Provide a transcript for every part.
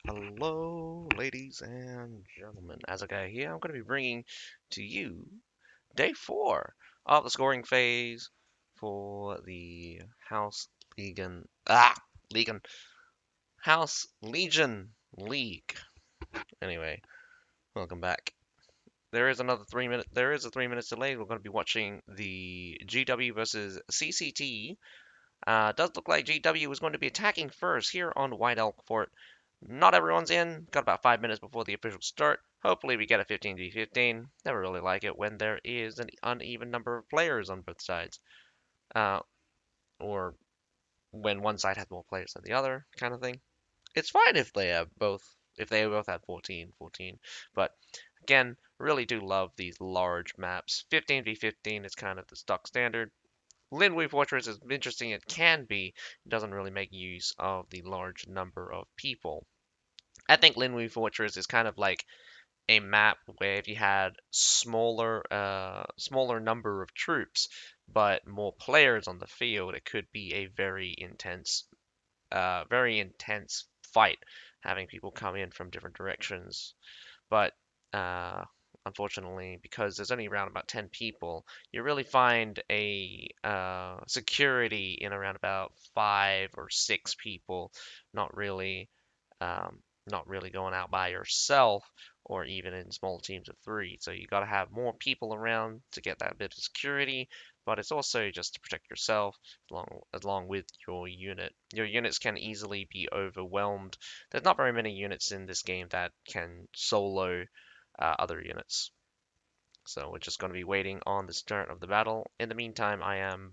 Hello, ladies and gentlemen. As a guy here, I'm going to be bringing to you day 4 of the scoring phase for the Legion House Legion League. Anyway, welcome back. There is a 3 minutes delay. We're going to be watching the GW versus CCT. Does look like GW is going to be attacking first here on White Elk Fort. Not everyone's in. Got about 5 minutes before the official start. Hopefully we get a 15v15. Never really like it when there is an uneven number of players on both sides. Uh, or when one side has more players than the other, kind of thing. It's fine if they both have 14. But again, really do love these large maps. 15v15 is kind of the stock standard. Linweave Fortress, as interesting it can be, it doesn't really make use of the large number of people. I think Linweave Fortress is kind of like a map where if you had smaller number of troops, but more players on the field, it could be a very intense fight, having people come in from different directions. But uh, unfortunately, because there's only around about 10 people, you really find a security in around about 5 or 6 people, not really, um, not really going out by yourself or even in small teams of 3. So you got to have more people around to get that bit of security, but it's also just to protect yourself along with your unit. Your units can easily be overwhelmed. There's not very many units in this game that can solo other units. So we're just going to be waiting on the start of the battle. In the meantime, I am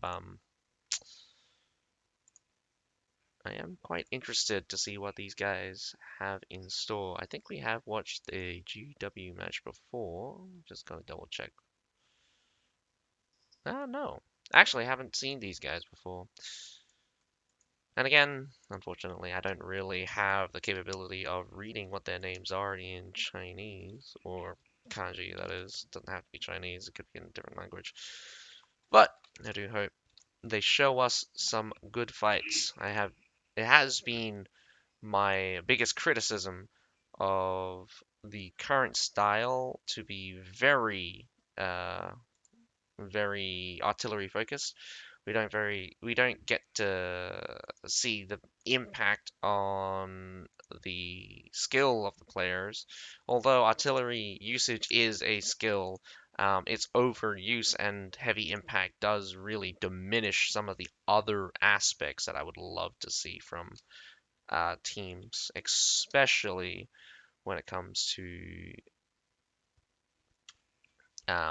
quite interested to see what these guys have in store. I think we have watched the GW match before. Just gonna double check. Ah, no. Actually, I haven't seen these guys before. And again, unfortunately, I don't really have the capability of reading what their names are in Chinese, or kanji, that is. It doesn't have to be Chinese, it could be in a different language. But I do hope they show us some good fights. It has been my biggest criticism of the current style to be very artillery focused. We don't get to see the impact on the skill of the players. Although artillery usage is a skill, its overuse and heavy impact does really diminish some of the other aspects that I would love to see from teams, especially when it comes to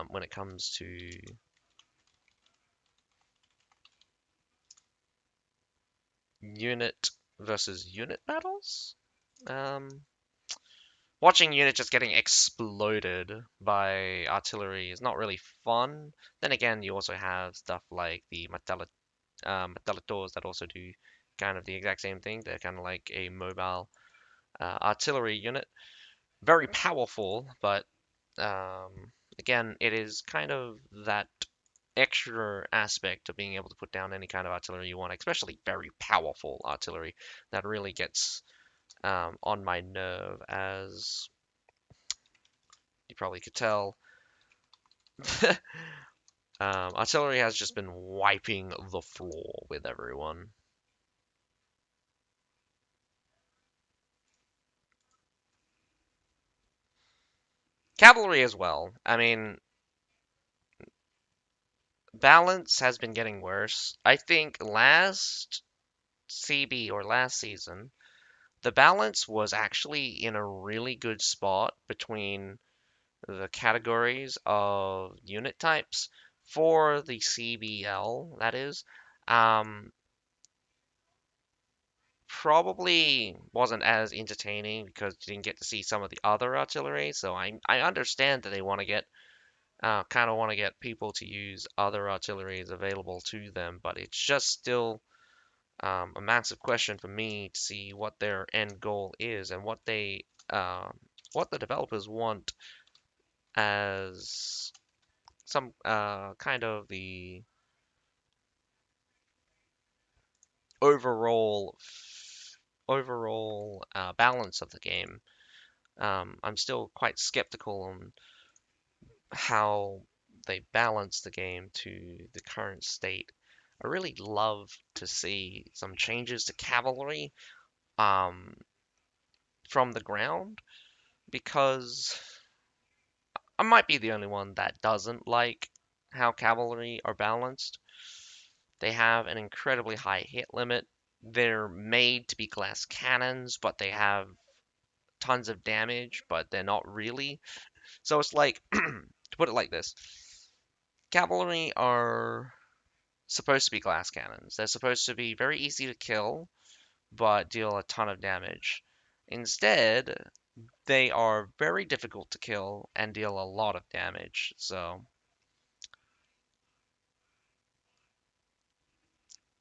when it comes to unit versus unit battles. Um, Watching units just getting exploded by artillery is not really fun. Then again, you also have stuff like the Metallators that also do kind of the exact same thing. They're kind of like a mobile artillery unit. Very powerful, but again, it is kind of that extra aspect of being able to put down any kind of artillery you want, especially very powerful artillery, that really gets on my nerve, as you probably could tell. Artillery has just been wiping the floor with everyone. Cavalry as well. I mean, balance has been getting worse. I think last CB or last season, the balance was actually in a really good spot between the categories of unit types for the CBL, that is. Um, Probably wasn't as entertaining because you didn't get to see some of the other artillery. So I understand that they want to get kind of want to get people to use other artilleries available to them, but it's just still a massive question for me to see what their end goal is and what the developers want as some kind of the overall overall balance of the game. I'm still quite skeptical on how they balance the game to the current state. I really love to see some changes to cavalry um, from the ground because I might be the only one that doesn't like how cavalry are balanced. They have an incredibly high hit limit. They're made to be glass cannons, but they have tons of damage, but they're not really. So it's like, to put it like this, cavalry are supposed to be glass cannons. They're supposed to be very easy to kill, but deal a ton of damage. Instead, they are very difficult to kill and deal a lot of damage.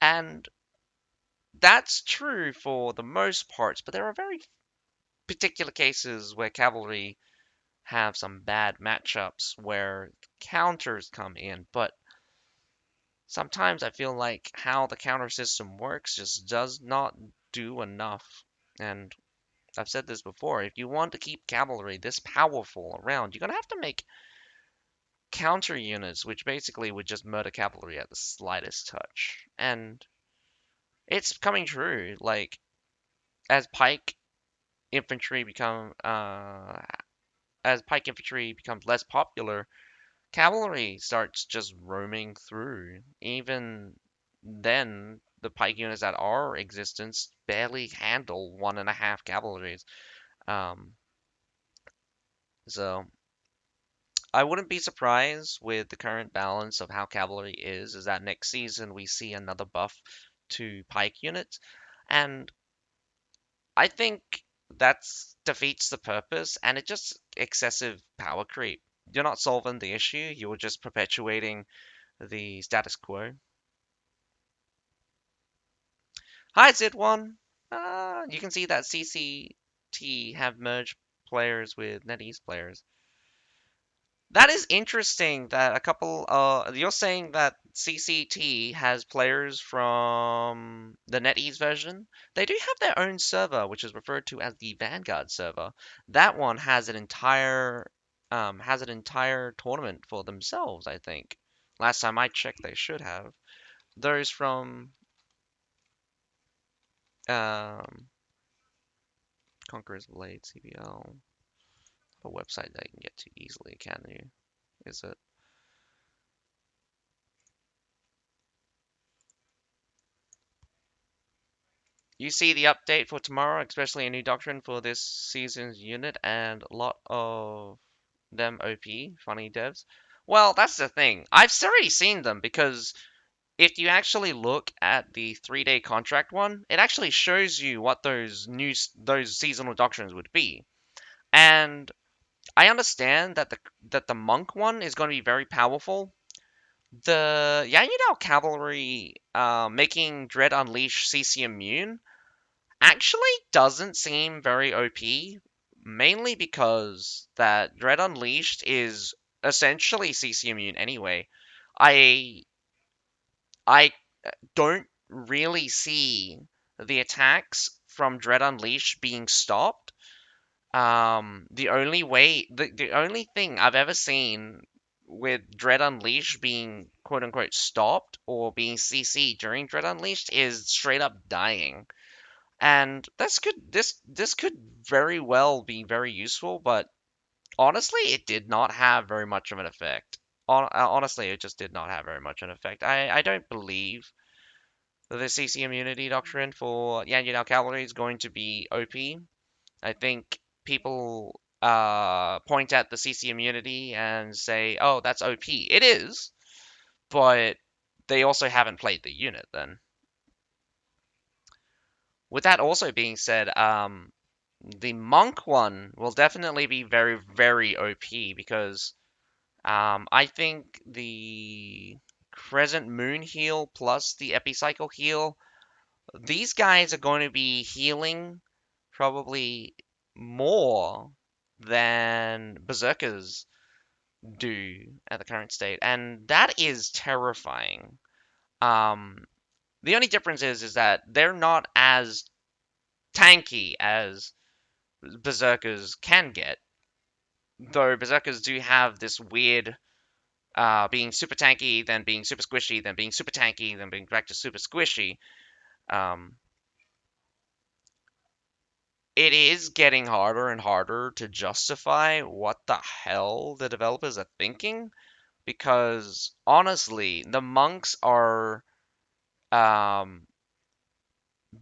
And that's true for the most parts, but there are very particular cases where cavalry have some bad matchups where counters come in. But sometimes I feel like how the counter system works just does not do enough. And I've said this before, if you want to keep cavalry this powerful around, you're gonna have to make counter units, which basically would just murder cavalry at the slightest touch. And it's coming true. Like as pike infantry become as pike infantry becomes less popular, cavalry starts just roaming through. Even then, the pike units that are existence barely handle 1.5 cavalries. Um, so I wouldn't be surprised with the current balance of how cavalry is that next season we see another buff to pike units. And I think that's defeats the purpose and it's just excessive power creep. You're not solving the issue, you're just perpetuating the status quo. Hi, Zid1! You can see that CCT have merged players with NetEase players. That is interesting that a couple you're saying that CCT has players from the NetEase version. They do have their own server, which is referred to as the Vanguard server. That one has an entire tournament for themselves, I think. Last time I checked, they should have. Those from um, Conqueror's Blade CBL, a website that you can get to easily, can you? Is it? You see the update for tomorrow, especially a new doctrine for this season's unit, and a lot of them OP, funny devs. Well, that's the thing. I've already seen them because if you actually look at the 3-day contract one, it actually shows you what those seasonal doctrines would be. And I understand that the monk one is going to be very powerful. The Yanudao cavalry making Dread Unleash CC immune actually doesn't seem very OP, mainly because that Dread Unleashed is essentially CC immune anyway. I I don't really see the attacks from Dread Unleashed being stopped. The only thing I've ever seen with Dread Unleashed being quote unquote stopped or being CC during Dread Unleashed is straight up dying. And this could very well be very useful, but honestly, it did not have very much of an effect. Honestly, it just did not have very much of an effect. I don't believe the CC immunity doctrine for Yanyan Cavalry is going to be OP. I think people point at the CC immunity and say, "Oh, that's OP." It is, but they also haven't played the unit then. With that also being said, the monk one will definitely be very, very OP because I think the Crescent Moon heal plus the Epicycle heal, these guys are going to be healing probably more than Berserkers do at the current state, and that is terrifying. Um, the only difference is that they're not as tanky as berserkers can get. Though berserkers do have this weird being super tanky, then being super squishy, then being super tanky, then being back to super squishy. Um, it is getting harder and harder to justify what the hell the developers are thinking because honestly, the monks are um,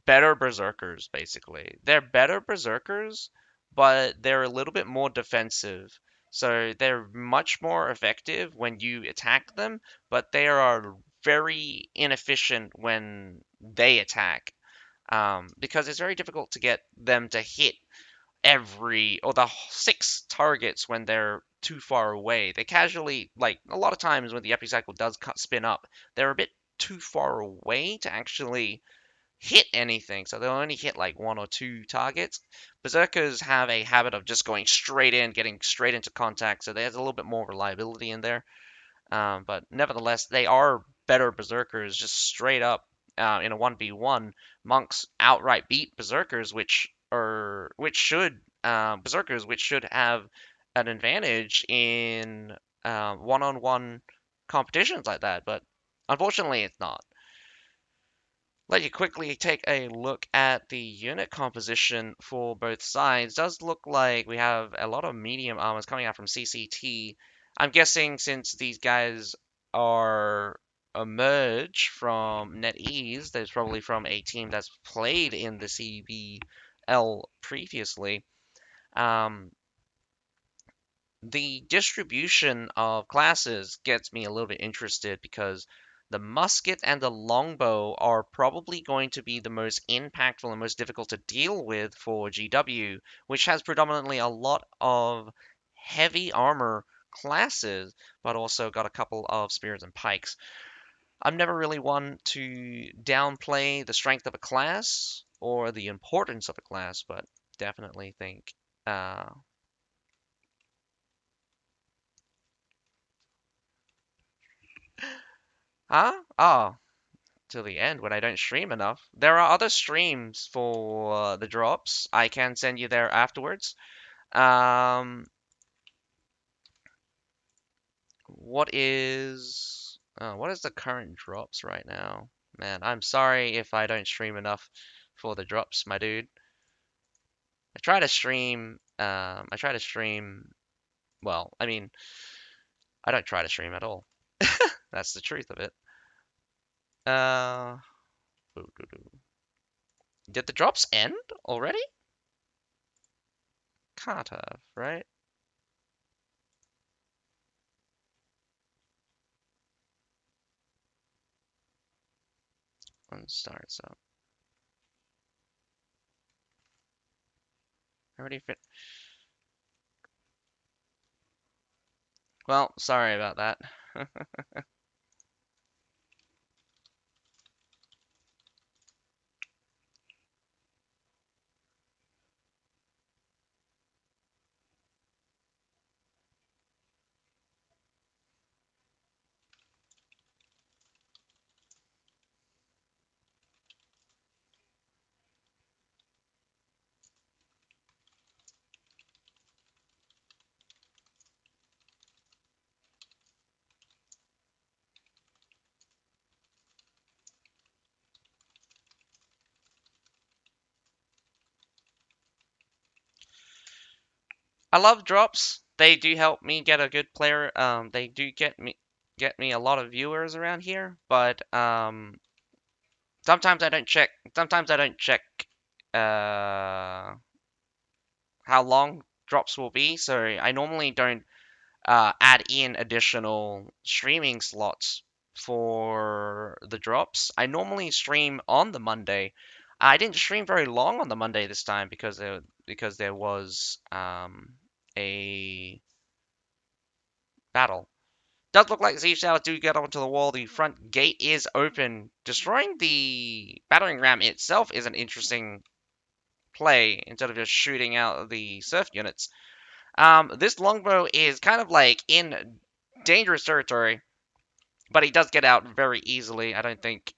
better berserkers, basically. They're better berserkers, but they're a little bit more defensive. So they're much more effective when you attack them, but they are very inefficient when they attack. Because it's very difficult to get them to hit every or the six targets when they're too far away. They casually, like a lot of times when the epicycle does spin up, they're a bit too far away to actually hit anything, so they'll only hit like one or two targets. Berserkers have a habit of just going straight in, getting straight into contact, so there's a little bit more reliability in there. But nevertheless, they are better berserkers just straight up in a 1v1. Monks outright beat berserkers, which should have an advantage in one-on-one competitions like that, but unfortunately, it's not. Let you quickly take a look at the unit composition for both sides. Does look like we have a lot of medium armors coming out from CCT. I'm guessing since these guys are a merge from NetEase, there's probably from a team that's played in the CBL previously. Um, the distribution of classes gets me a little bit interested because the musket and the longbow are probably going to be the most impactful and most difficult to deal with for GW, which has predominantly a lot of heavy armor classes, but also got a couple of spears and pikes. I'm never really one to downplay the strength of a class or the importance of a class, but definitely think huh? Oh, till the end when I don't stream enough. There are other streams for the drops. I can send you there afterwards. Um, what is the current drops right now? Man, I'm sorry if I don't stream enough for the drops, my dude. I try to stream, well, I mean, I don't try to stream at all. That's the truth of it. Uh, did the drops end already? Can't have, right? One starts up. Already fit. Well, sorry about that. I love drops. They do help me get a good player. They do get me a lot of viewers around here, but sometimes I don't check. Sometimes I don't check uh, how long drops will be. So I normally don't add in additional streaming slots for the drops. I normally stream on the Monday. I didn't stream very long on the Monday this time because there was a battle. Does look like siege towers do get onto the wall. The front gate is open. Destroying the battering ram itself is an interesting play instead of just shooting out the surf units. This longbow is kind of like in dangerous territory, but he does get out very easily. I don't think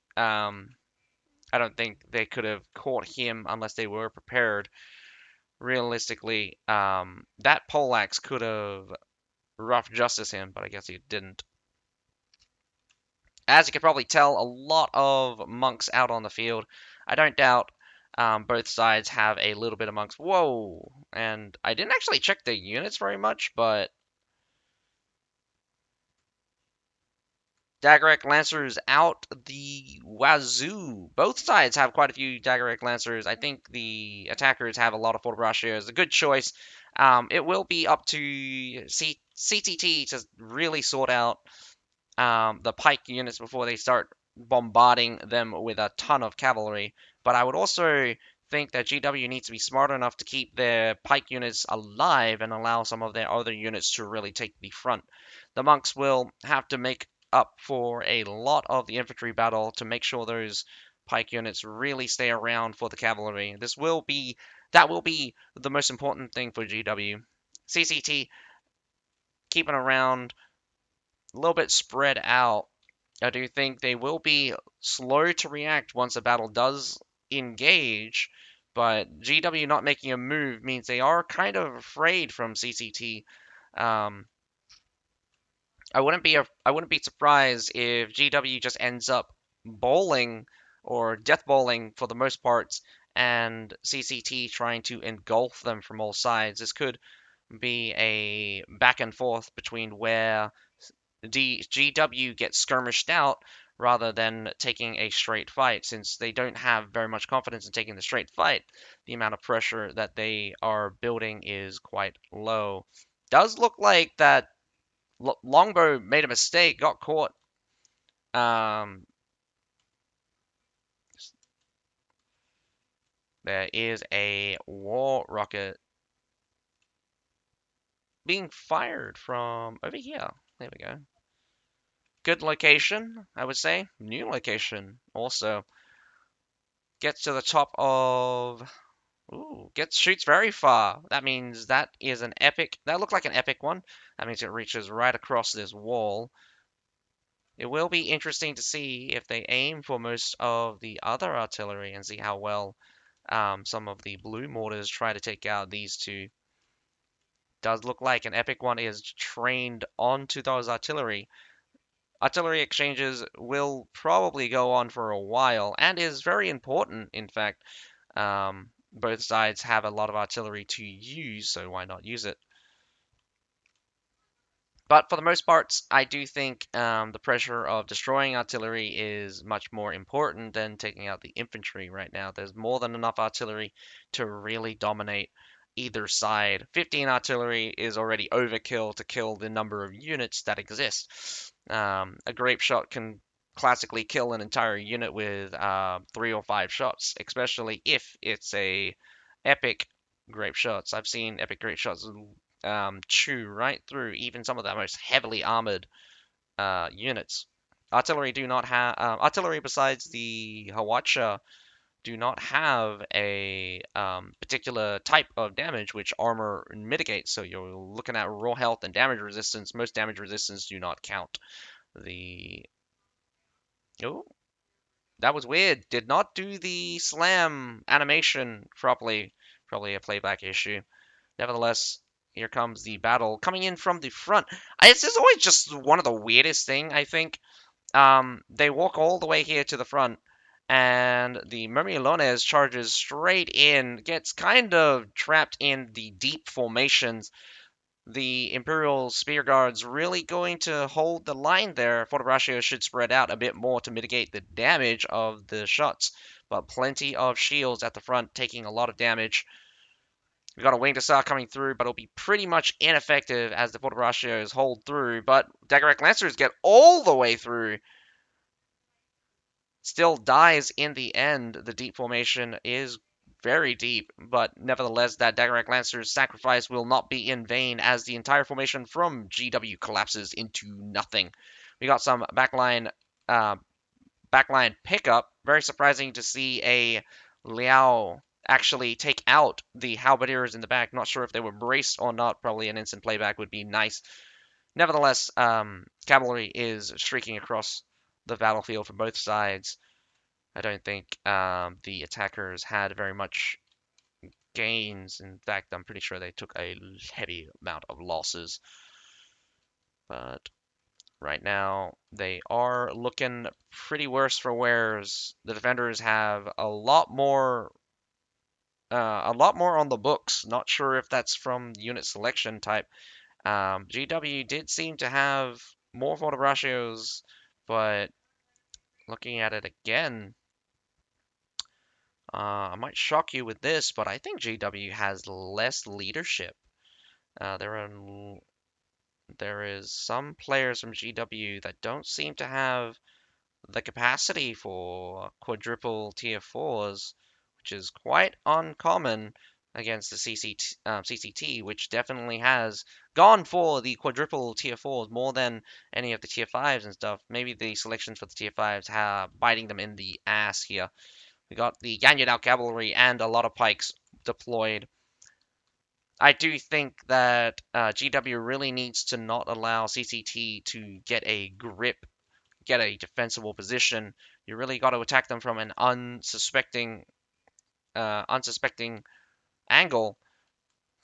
I don't think they could have caught him unless they were prepared. Realistically, that poleaxe could have rough justice him, but I guess he didn't. As you can probably tell, a lot of monks out on the field. I don't doubt both sides have a little bit of monks. Whoa! And I didn't actually check the units very much, but Daggerack Lancers out the wazoo. Both sides have quite a few Daggerack Lancers. I think the attackers have a lot of Forbracios. A good choice. It will be up to CTT to really sort out the pike units before they start bombarding them with a ton of cavalry. But I would also think that GW needs to be smart enough to keep their pike units alive and allow some of their other units to really take the front. The monks will have to make up for a lot of the infantry battle to make sure those pike units really stay around for the cavalry. That will be the most important thing for GW. CCT keeping around a little bit spread out. I do think they will be slow to react once a battle does engage, but GW not making a move means they are kind of afraid from CCT. Um, I wouldn't be surprised if GW just ends up bowling or death bowling for the most parts, and CCT trying to engulf them from all sides. This could be a back and forth between where GW gets skirmished out rather than taking a straight fight, since they don't have very much confidence in taking the straight fight. The amount of pressure that they are building is quite low. Does look like that Longbow made a mistake, got caught. Um, there is a war rocket being fired from over here. There we go. Good location, I would say. New location also. Gets to the top of. Ooh, shoots very far. That means that is an epic. That looked like an epic one. That means it reaches right across this wall. It will be interesting to see if they aim for most of the other artillery and see how well some of the blue mortars try to take out these two. Does look like an epic one is trained onto those artillery. Artillery exchanges will probably go on for a while and is very important, in fact. Both sides have a lot of artillery to use, so why not use it? But for the most parts, I do think the pressure of destroying artillery is much more important than taking out the infantry right now. There's more than enough artillery to really dominate either side. 15 artillery is already overkill to kill the number of units that exist. A grape shot can classically kill an entire unit with 3 or 5 shots, especially if it's a epic grape shots. I've seen epic grape shots chew right through even some of the most heavily armored units. Artillery do not have artillery besides the Hawatcha do not have a particular type of damage which armor mitigates. So you're looking at raw health and damage resistance. Most damage resistance do not count. The oh, that was weird. Did not do the slam animation properly. Probably a playback issue. Nevertheless, here comes the battle coming in from the front. This is always just one of the weirdest thing, I think. They walk all the way here to the front, and the Murmillones charges straight in, gets kind of trapped in the deep formations. The Imperial Spear Guards really going to hold the line there. Fortebraccio should spread out a bit more to mitigate the damage of the shots, but plenty of shields at the front taking a lot of damage. We've got a Winged Hussar coming through, but it'll be pretty much ineffective as the Fortebraccios hold through. But Daggerack Lancers get all the way through. Still dies in the end. The deep formation is very deep, but nevertheless, that Daggerack Lancer's sacrifice will not be in vain as the entire formation from GW collapses into nothing. We got some uh, backline pickup. Very surprising to see a Liao actually take out the halberdiers in the back. Not sure if they were braced or not. Probably an instant playback would be nice. Nevertheless, cavalry is streaking across the battlefield from both sides. I don't think the attackers had very much gains. In fact, I'm pretty sure they took a heavy amount of losses. But right now, they are looking pretty worse for wears. The defenders have a lot more on the books. Not sure if that's from unit selection type. GW did seem to have more Fortabraccios, but looking at it again, I might shock you with this, but I think GW has less leadership. Uh, there are there is some players from GW that don't seem to have the capacity for quadruple tier fours, which is quite uncommon against the CCT, which definitely has gone for the quadruple tier fours more than any of the tier fives and stuff. Maybe the selections for the tier fives have biting them in the ass here. We got the Yanyadao cavalry and a lot of pikes deployed. I do think that GW really needs to not allow CCT to get a grip, get a defensible position. You really got to attack them from an unsuspecting angle.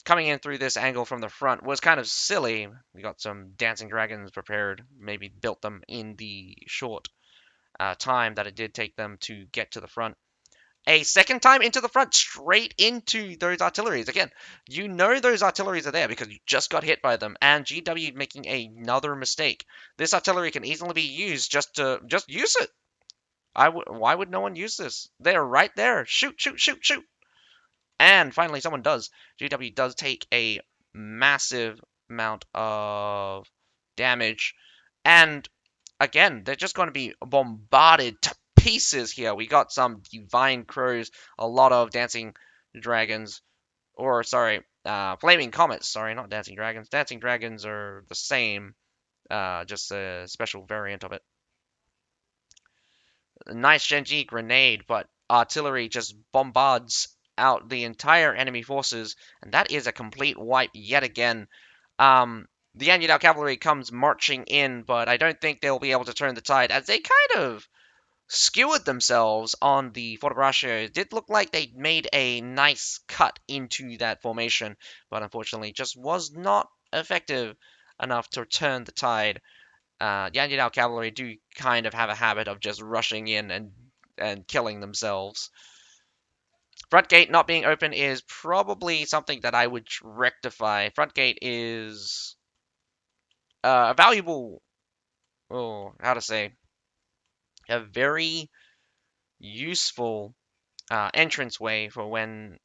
Coming in through this angle from the front was kind of silly. We got some dancing dragons prepared, maybe built them in the short time that it did take them to get to the front. A second time into the front, straight into those artilleries. Again, you know those artilleries are there because you just got hit by them, and GW making another mistake. This artillery can easily be used just use it. Why would no one use this? They're right there. Shoot, shoot, shoot, shoot. And finally, someone does. GW does take a massive amount of damage, and again, they're just going to be bombarded to pieces here. We got some divine crows, a lot of dancing dragons, or sorry, flaming comets. Sorry, not dancing dragons. Dancing dragons are the same, just a special variant of it. A nice Genji grenade, but artillery just bombards out the entire enemy forces, and that is a complete wipe yet again. The Yanyudao cavalry comes marching in, but I don't think they'll be able to turn the tide as they kind of skewered themselves on the Fortebraccio. It did look like they made a nice cut into that formation, but unfortunately just was not effective enough to turn the tide. Yanyudao cavalry do kind of have a habit of just rushing in and killing themselves. Front gate not being open is probably something that I would rectify. Front gate is a valuable, oh, how to say, a very useful entranceway for when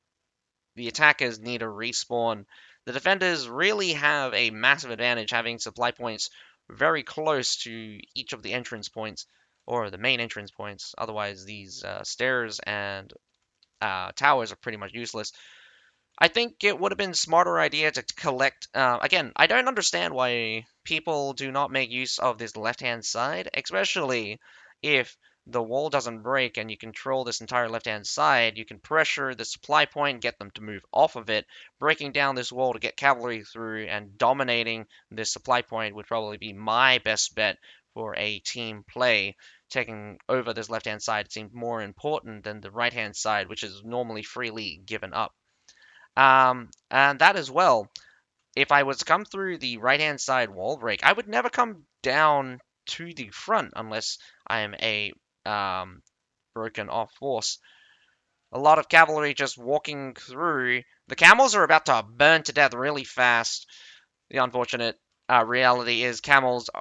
the attackers need a respawn. The defenders really have a massive advantage having supply points very close to each of the entrance points or the main entrance points. Otherwise, these stairs and towers are pretty much useless. I think it would have been a smarter idea to collect. Again, I don't understand why people do not make use of this left-hand side, especially if the wall doesn't break and you control this entire left-hand side. You can pressure the supply point, get them to move off of it. Breaking down this wall to get cavalry through and dominating this supply point would probably be my best bet for a team play. Taking over this left-hand side seemed more important than the right-hand side, which is normally freely given up. And that as well, if I was to come through the right-hand side wall break, I would never come down to the front unless I am a broken off force. A lot of cavalry just walking through. The camels are about to burn to death really fast. The unfortunate reality is camels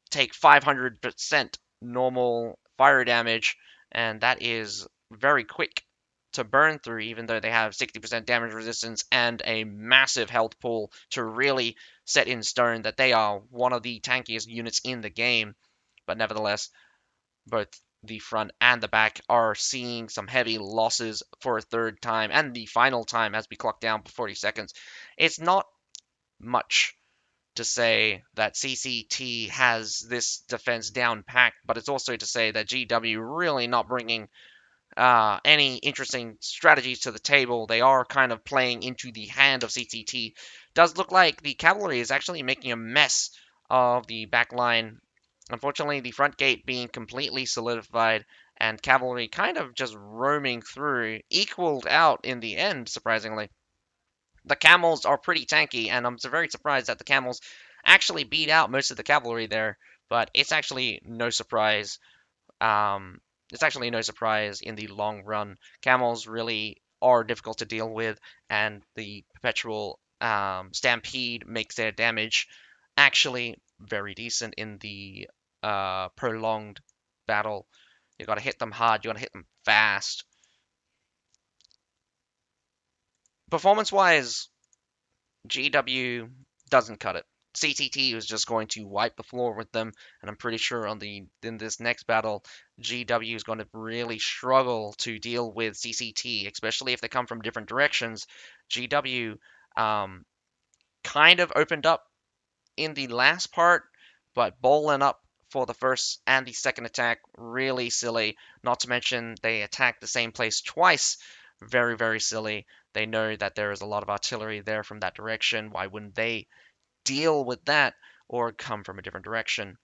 take 500% normal fire damage, and that is very quick to burn through, even though they have 60% damage resistance and a massive health pool to really set in stone that they are one of the tankiest units in the game. But nevertheless, both the front and the back are seeing some heavy losses for a third time and the final time as we clock down for 40 seconds. It's not much to say that CCT has this defense down packed, but it's also to say that GW really not bringing any interesting strategies to the table. They are kind of playing into the hand of CCT. Does look like the cavalry is actually making a mess of the back line. Unfortunately, the front gate being completely solidified and cavalry kind of just roaming through, equaled out in the end, surprisingly. The camels are pretty tanky, and I'm very surprised that the camels actually beat out most of the cavalry there, but it's actually no surprise. Um, it's actually no surprise in the long run. Camels really are difficult to deal with, and the perpetual stampede makes their damage actually very decent in the prolonged battle. You gotta hit them hard, you gotta hit them fast. Performance wise, GW doesn't cut it. CTT was just going to wipe the floor with them, and I'm pretty sure in this next battle, GW is going to really struggle to deal with CCT, especially if they come from different directions. GW um, kind of opened up in the last part, but bowling up for the first and the second attack, really silly. Not to mention they attack the same place twice. Very, very silly. They know that there is a lot of artillery there from that direction. Why wouldn't they deal with that or come from a different direction?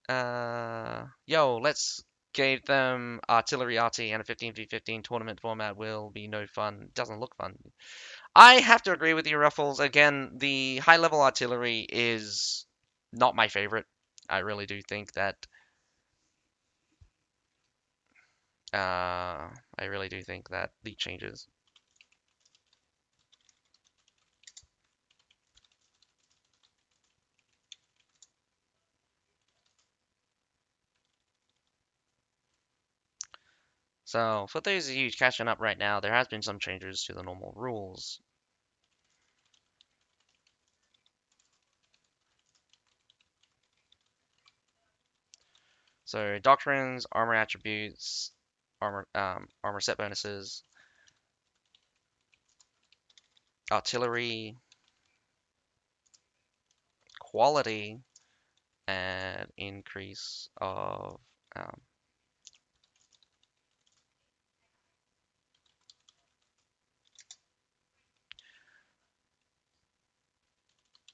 Yo, let's give them artillery RT and a 15v15 tournament format will be no fun. Doesn't look fun. I have to agree with you, Ruffles. Again, the high level artillery is not my favorite. I really do think that I really do think that the changes. So, for those of you catching up right now, there has been some changes to the normal rules. So, doctrines, armor attributes, armor set bonuses, artillery, quality, and increase of um,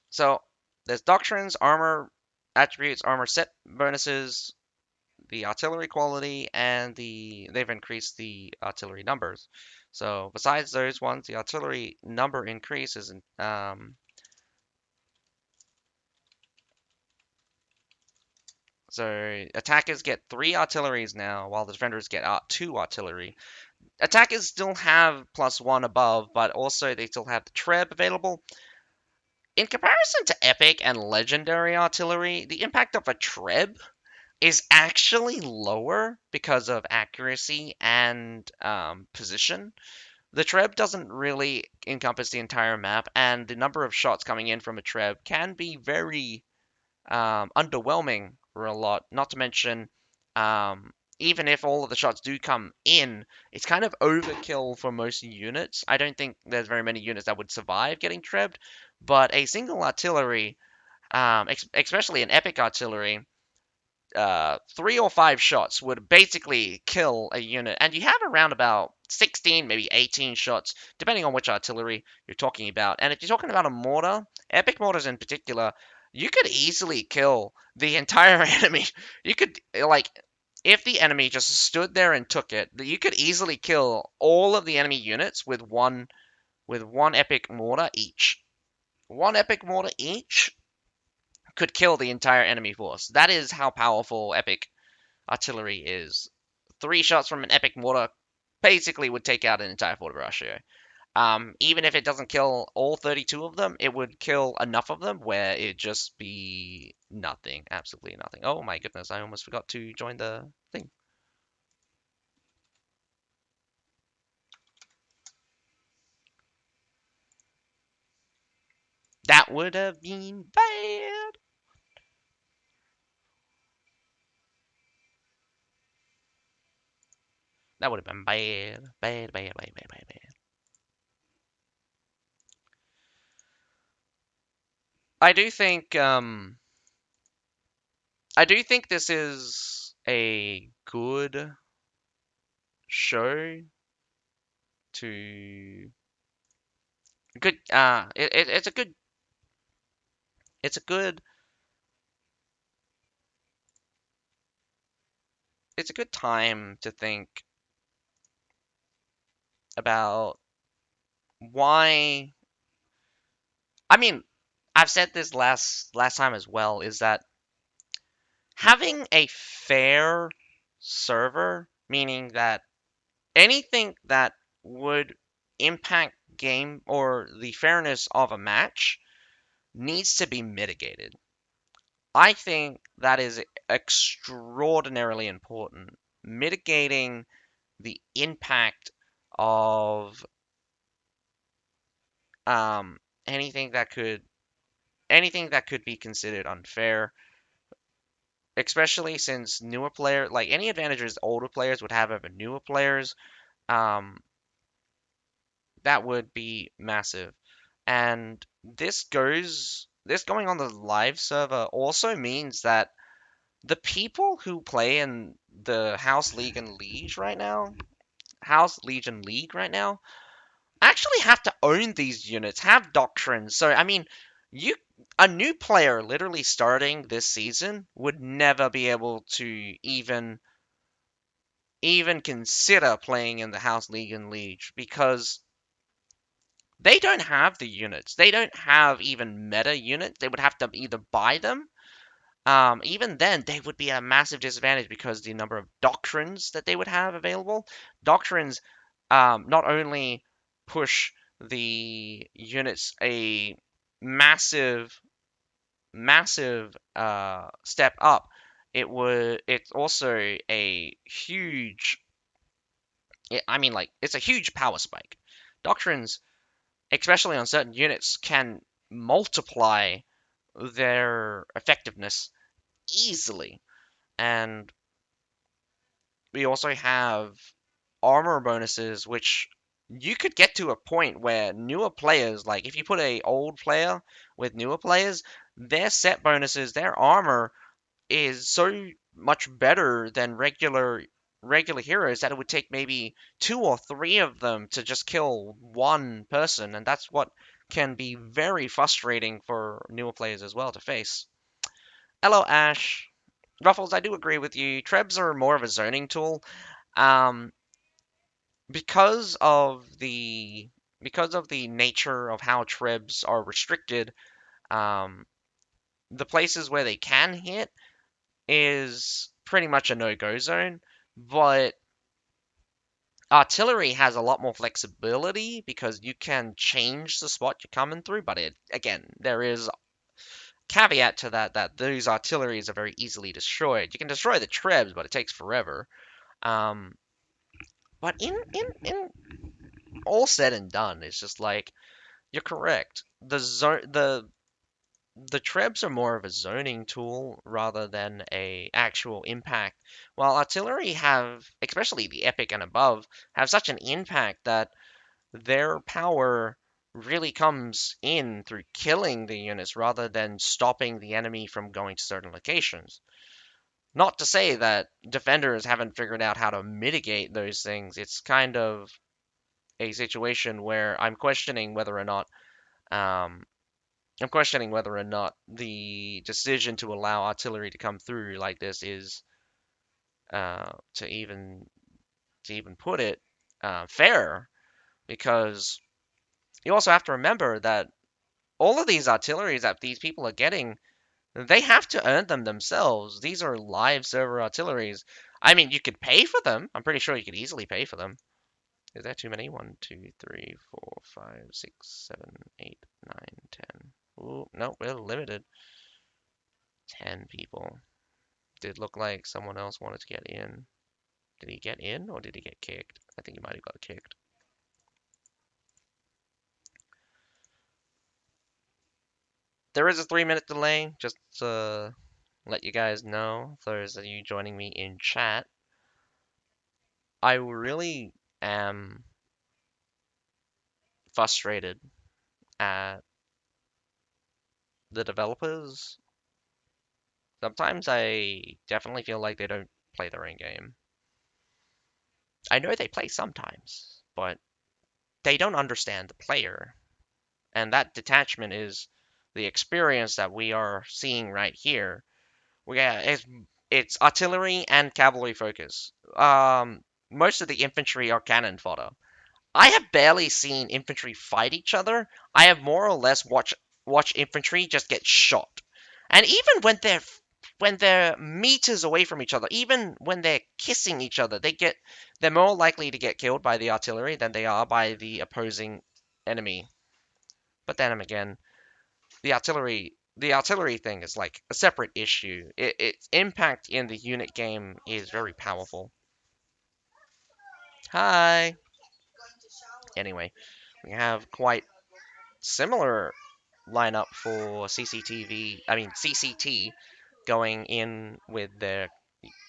so there's doctrines, armor attributes, armor set bonuses, the artillery quality, and they've increased the artillery numbers. So besides those ones, the artillery number increases. So attackers get 3 artilleries now, while the defenders get 2 artillery. Attackers still have +1 above, but also they still have the treb available. In comparison to epic and legendary artillery, the impact of a treb is actually lower because of accuracy and position. The treb doesn't really encompass the entire map, and the number of shots coming in from a treb can be very underwhelming for a lot. Not to mention, even if all of the shots do come in, it's kind of overkill for most units. I don't think there's very many units that would survive getting trebbed, but a single artillery, especially an epic artillery, 3 or 5 shots would basically kill a unit, and you have around about 16, maybe 18 shots, depending on which artillery you're talking about. And if you're talking about a mortar, epic mortars in particular, you could easily kill the entire enemy. You could, like, if the enemy just stood there and took it, you could easily kill all of the enemy units with one epic mortar each. One epic mortar each could kill the entire enemy force. That is how powerful epic artillery is. 3 shots from an epic mortar basically would take out an entire Fort Brascio. Even if it doesn't kill all 32 of them, it would kill enough of them where it'd just be nothing, absolutely nothing. Oh my goodness, I almost forgot to join the thing. That would have been bad. That would have been bad. Bad, bad, bad, bad, bad, bad. I do think I do think this is a good show to good it's a good it's a good it's a good time to think about why. I mean, I've said this last time as well, is that having a fair server, meaning that anything that would impact game or the fairness of a match needs to be mitigated. I think that is extraordinarily important. Mitigating the impact of um, anything that could anything that could be considered unfair, especially since newer player like any advantages older players would have over newer players, um, that would be massive. And this going on the live server also means that the people who play in the House League and League right now, actually have to own these units, have doctrines. So I mean, you a new player literally starting this season would never be able to even consider playing in the House League and League because they don't have the units. They don't have even meta units. They would have to either buy them. Even then, they would be at a massive disadvantage because the number of doctrines that they would have available. Doctrines not only push the units a massive, massive step up, it's also a huge. I mean, like it's a huge power spike. Doctrines, especially on certain units, can multiply their effectiveness easily. And we also have armor bonuses, which you could get to a point where newer players, like if you put a old player with newer players, their set bonuses, their armor is so much better than regular heroes that it would take maybe two or three of them to just kill one person, and that's what can be very frustrating for newer players as well to face. Hello, Ash. Ruffles, I do agree with you. Trebs are more of a zoning tool. Um, because of the nature of how Trebs are restricted, um, the places where they can hit is pretty much a no-go zone. But artillery has a lot more flexibility because you can change the spot you're coming through. But again, there is caveat to that these artilleries are very easily destroyed. You can destroy the Trebs, but it takes forever. Um, but in all said and done, it's just like you're correct. The Trebs are more of a zoning tool rather than a actual impact. While artillery have, especially the epic and above, have such an impact that their power really comes in through killing the units rather than stopping the enemy from going to certain locations. Not to say that defenders haven't figured out how to mitigate those things. It's kind of a situation where um, I'm questioning whether or not the decision to allow artillery to come through like this is to even put it fair, because you also have to remember that all of these artilleries that these people are getting, they have to earn them themselves. These are live server artilleries. I mean, you could pay for them. I'm pretty sure you could easily pay for them. Is that too many? 1, 2, 3, 4, 5, 6, 7, 8, 9, 10. Ooh, no, we're limited. 10 people. Did look like someone else wanted to get in. Did he get in or did he get kicked? I think he might have got kicked. There is a 3-minute delay, just to let you guys know, for those of you joining me in chat. I really am frustrated at the developers. Sometimes I definitely feel like they don't play their own game. I know they play sometimes, but they don't understand the player. And that detachment is the experience that we are seeing right here. We got it's It's artillery and cavalry focus. Most of the infantry are cannon fodder. I have barely seen infantry fight each other. I have more or less watch infantry just get shot. And even when they're meters away from each other, even when they're kissing each other, they're more likely to get killed by the artillery than they are by the opposing enemy. But then again, the artillery thing is like a separate issue. Its impact in the unit game is very powerful. Hi. Anyway, we have quite similar lineup for CCTV. I mean CCT going in with their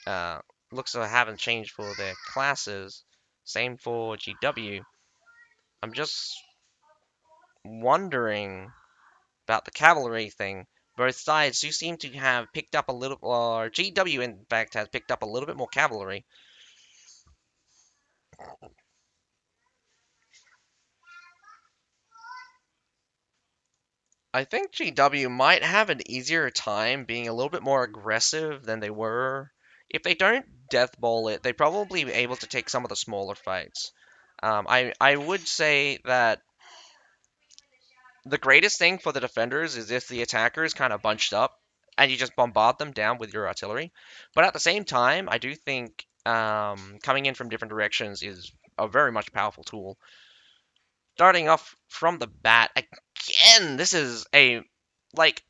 uh, looks like haven't changed for their classes. Same for GW. I'm just wondering about the cavalry thing. Both sides do seem to have picked up a little, or GW in fact has picked up a little bit more cavalry. I think GW might have an easier time being a little bit more aggressive than they were. If they don't death bowl it, they probably be able to take some of the smaller fights. I would say that the greatest thing for the defenders is if the attackers kind of bunched up and you just bombard them down with your artillery. But at the same time, I do think coming in from different directions is a very much powerful tool. Starting off from the bat, again, this is a like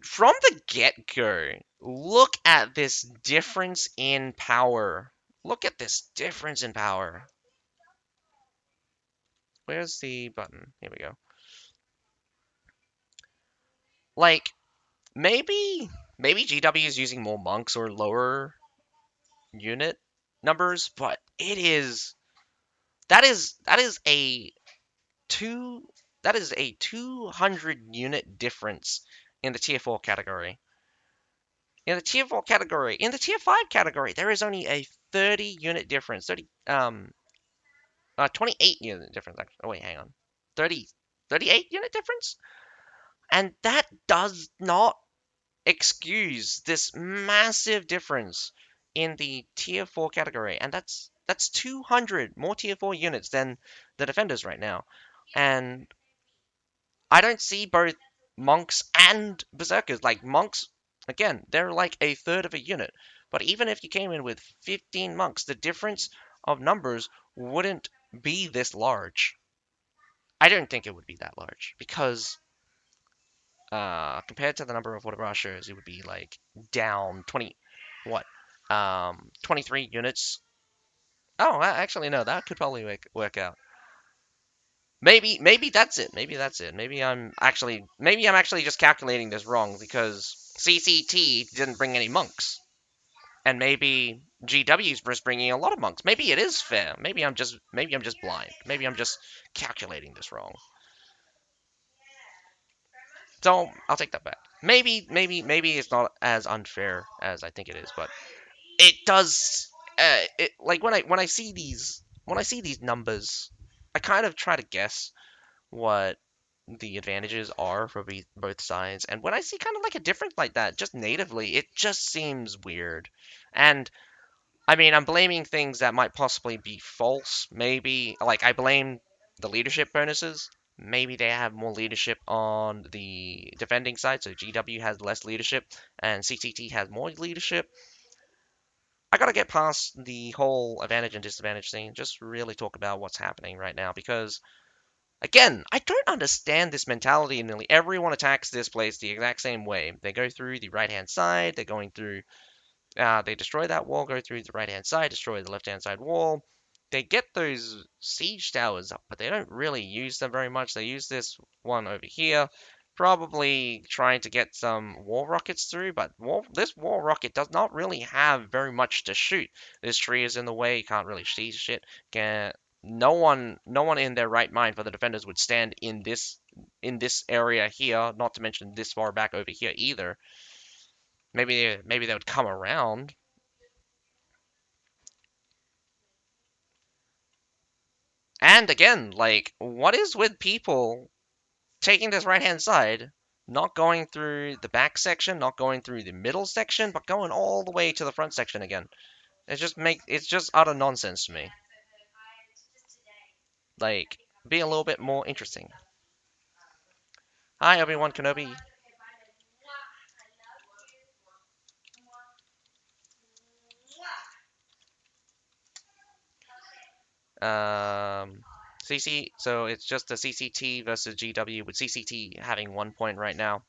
from the get go. Look at this difference in power. Look at this difference in power. Where's the button? Here we go. Like maybe GW is using more monks or lower unit numbers, but that is a two that is a 200 unit difference in the tier 4 category. In the tier 5 category, there is only a 30 unit difference. 28 unit difference actually. Oh wait, hang on. 30 38 unit difference? And that does not excuse this massive difference in the tier 4 category, and that's 200 more tier 4 units than the defenders right now. And I don't see both monks and berserkers. Like monks, again, they're like a third of a unit. But even if you came in with 15 monks, the difference of numbers wouldn't be this large. I don't think it would be that large because compared to the number of Wodabashers, it would be like down 20, what, 23 units. Oh, actually, no, that could probably work out. Maybe that's it. Maybe that's it. Maybe I'm actually just calculating this wrong because CCT didn't bring any monks, and maybe GW's just bringing a lot of monks. Maybe it is fair. Maybe I'm just blind. Maybe I'm just calculating this wrong. So I'll take that back. Maybe it's not as unfair as I think it is, but it does. Like when I see these numbers, I kind of try to guess what the advantages are for both sides, and when I see kind of like a difference like that, just natively, it just seems weird. And I mean, I'm blaming things that might possibly be false. Maybe, like, I blame the leadership bonuses. Maybe they have more leadership on the defending side, so GW has less leadership and CCT has more leadership. I gotta get past the whole advantage and disadvantage thing, just really talk about what's happening right now, because, again, I don't understand this mentality. Nearly everyone attacks this place the exact same way. They go through the right-hand side, they're going through they destroy that wall, go through the right-hand side, destroy the left-hand side wall. They get those siege towers up, but they don't really use them very much. They use this one over here, probably trying to get some wall rockets through, but this wall rocket does not really have very much to shoot. This tree is in the way, you can't really see shit. No one in their right mind for the defenders would stand in this area here, not to mention this far back over here either. Maybe they would come around. And again, like, what is with people taking this right hand side Not going through the back section, not going through the middle section, but going all the way to the front section again. It's just utter nonsense to me. Like, be a little bit more interesting. Hi, Obi-Wan Kenobi. Um, so it's just a CCT versus GW with CCT having 1 point right now.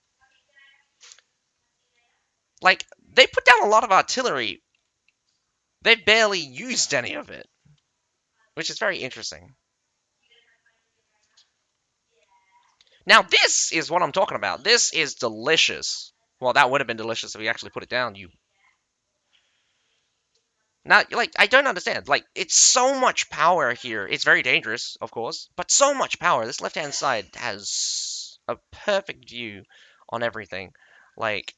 Like, they put down a lot of artillery. They barely used any of it, which is very interesting. Now, this is what I'm talking about. This is delicious. Well, that would have been delicious if we actually put it down, you. Now, like, I don't understand. Like, it's so much power here. It's very dangerous, of course, but so much power. This left-hand side has a perfect view on everything. Like,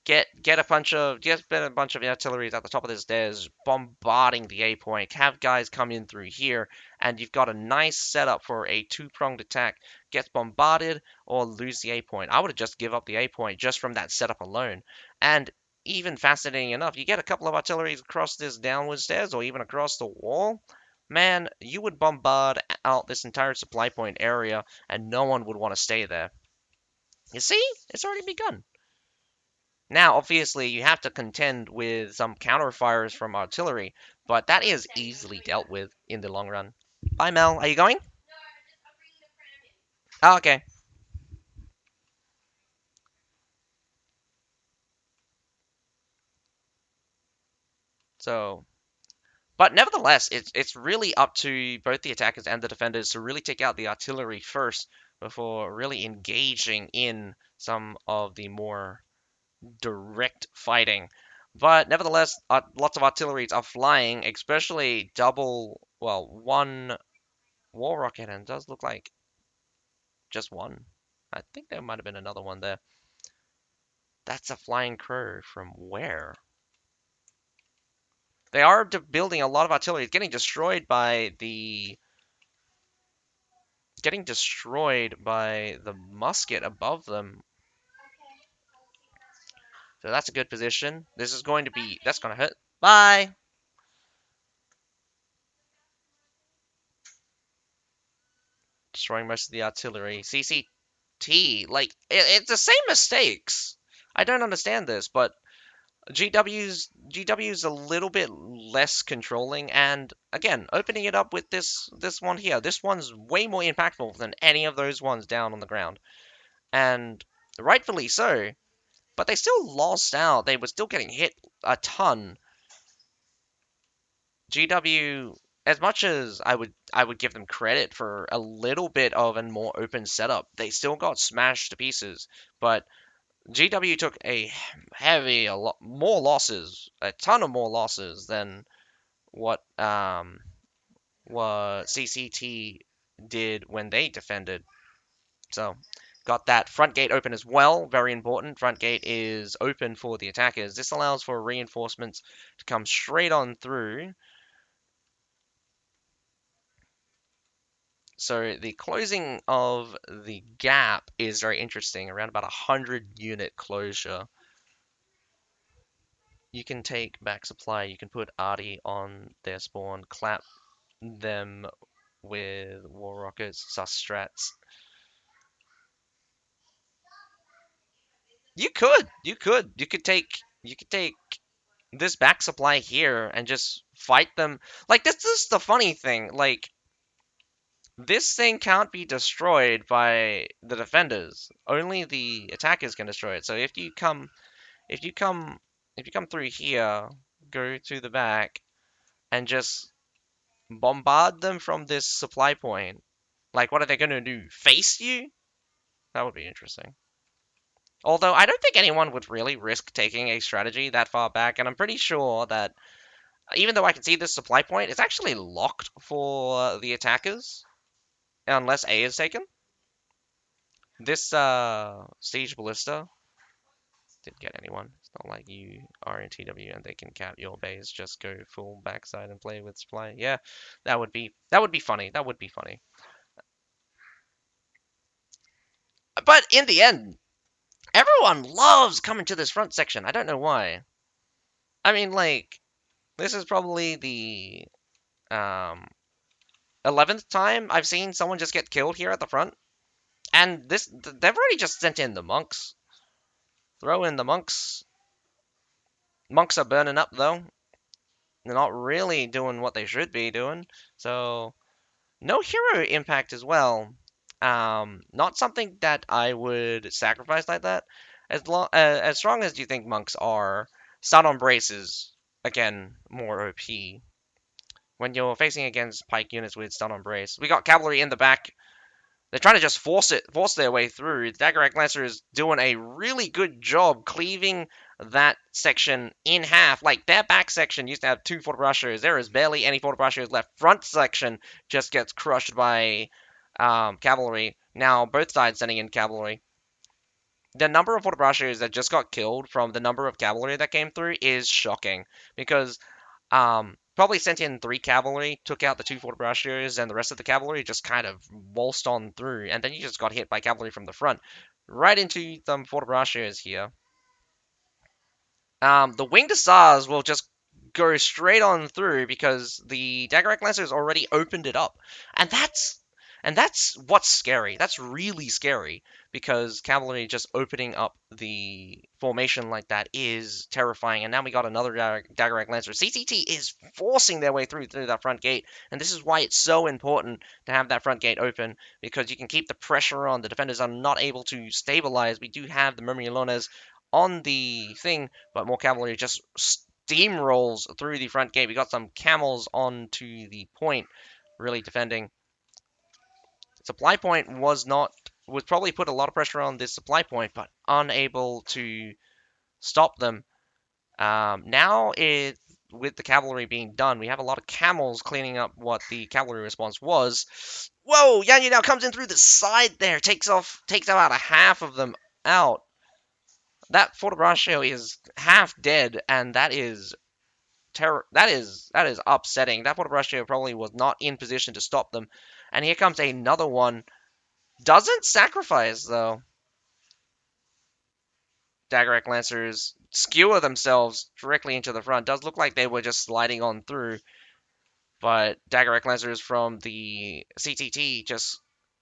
get a bunch of artilleries at the top of the stairs, bombarding the A point. Have guys come in through here, and you've got a nice setup for a two-pronged attack. Gets bombarded or lose the A point. I would have just give up the A point just from that setup alone. And even fascinating enough, you get a couple of artilleries across this downward stairs or even across the wall. Man, you would bombard out this entire supply point area, and no one would want to stay there. You see, it's already begun. Now, obviously, you have to contend with some counterfires from artillery, but that is easily dealt with in the long run. Bye, Mel. Are you going? Oh, okay. So, but nevertheless, it's really up to both the attackers and the defenders to really take out the artillery first before really engaging in some of the more direct fighting. But nevertheless, lots of artilleries are flying, especially one war rocket, and it does look like just one. I think there might have been another one there. That's a flying crow from where? They are building a lot of artillery. It's getting destroyed by the musket above them. So that's a good position. That's going to hit. Bye. Destroying most of the artillery. CCT, like it's the same mistakes. I don't understand this, but GW's a little bit less controlling, and again, opening it up with this one here. This one's way more impactful than any of those ones down on the ground, and rightfully so. But they still lost out. They were still getting hit a ton. GW, as much as I would give them credit for a little bit of a more open setup, they still got smashed to pieces. But GW took a lot more losses, a ton of more losses than what what CCT did when they defended. So got that front gate open as well. Very important. Front gate is open for the attackers. This allows for reinforcements to come straight on through. So the closing of the gap is very interesting. Around about 100 unit closure. You can take back supply. You can put Artie on their spawn, clap them with war rockets, sus strats. You could take this back supply here and just fight them. Like this is the funny thing. Like this thing can't be destroyed by the defenders. Only the attackers can destroy it. So if you come if you come through here, go to the back and just bombard them from this supply point. Like what are they going to do? Face you? That would be interesting. Although I don't think anyone would really risk taking a strategy that far back, and I'm pretty sure that even though I can see this supply point, it's actually locked for the attackers unless A is taken. This siege ballista didn't get anyone. It's not like you are in TW and they can cap your base. Just go full backside and play with supply. Yeah, that would be funny. That would be funny. But in the end, Everyone loves coming to this front section. I don't know why. I mean, like, this is probably the um 11th time I've seen someone just get killed here at the front. And they've already just sent in the monks. Throw in the monks. Monks are burning up though. They're not really doing what they should be doing. So no hero impact as well. Not something that I would sacrifice like that. As strong as you think monks are, stun on braces again more OP. When you're facing against pike units with stun on brace, we got cavalry in the back. They're trying to just force their way through. The Daggerrack Lancer is doing a really good job cleaving that section in half. Like, their back section used to have two forward rushers. There is barely any forward rushers left. Front section just gets crushed by cavalry. Now, both sides sending in cavalry. The number of forward rushers that just got killed from the number of cavalry that came through is shocking. Because probably sent in three cavalry, took out the two forward rushers, and the rest of the cavalry just kind of waltzed on through. And then you just got hit by cavalry from the front, right into the forward rushers here. The winged hussars will just go straight on through because the Daggerrack Lancers already opened it up, and that's what's scary. That's really scary because cavalry just opening up the formation like that is terrifying. And now we got another Daggerrack Lancer. CCT is forcing their way through that front gate, and this is why it's so important to have that front gate open because you can keep the pressure on. The defenders are not able to stabilize. We do have the Murmillones on the thing, but more cavalry just steamrolls through the front gate. We got some camels onto the point, really defending. Supply point was probably put a lot of pressure on this supply point, but unable to stop them. Now with the cavalry being done, we have a lot of camels cleaning up what the cavalry response was. Whoa, Yanyu now comes in through the side there, takes out a half of them out. That Fortebraccio is half dead, and that is that is upsetting. That Fortebraccio probably was not in position to stop them. And here comes another one. Doesn't sacrifice though. Daggerrack Lancers skewer themselves directly into the front. Does look like they were just sliding on through, but Daggerrack Lancers from the CTT just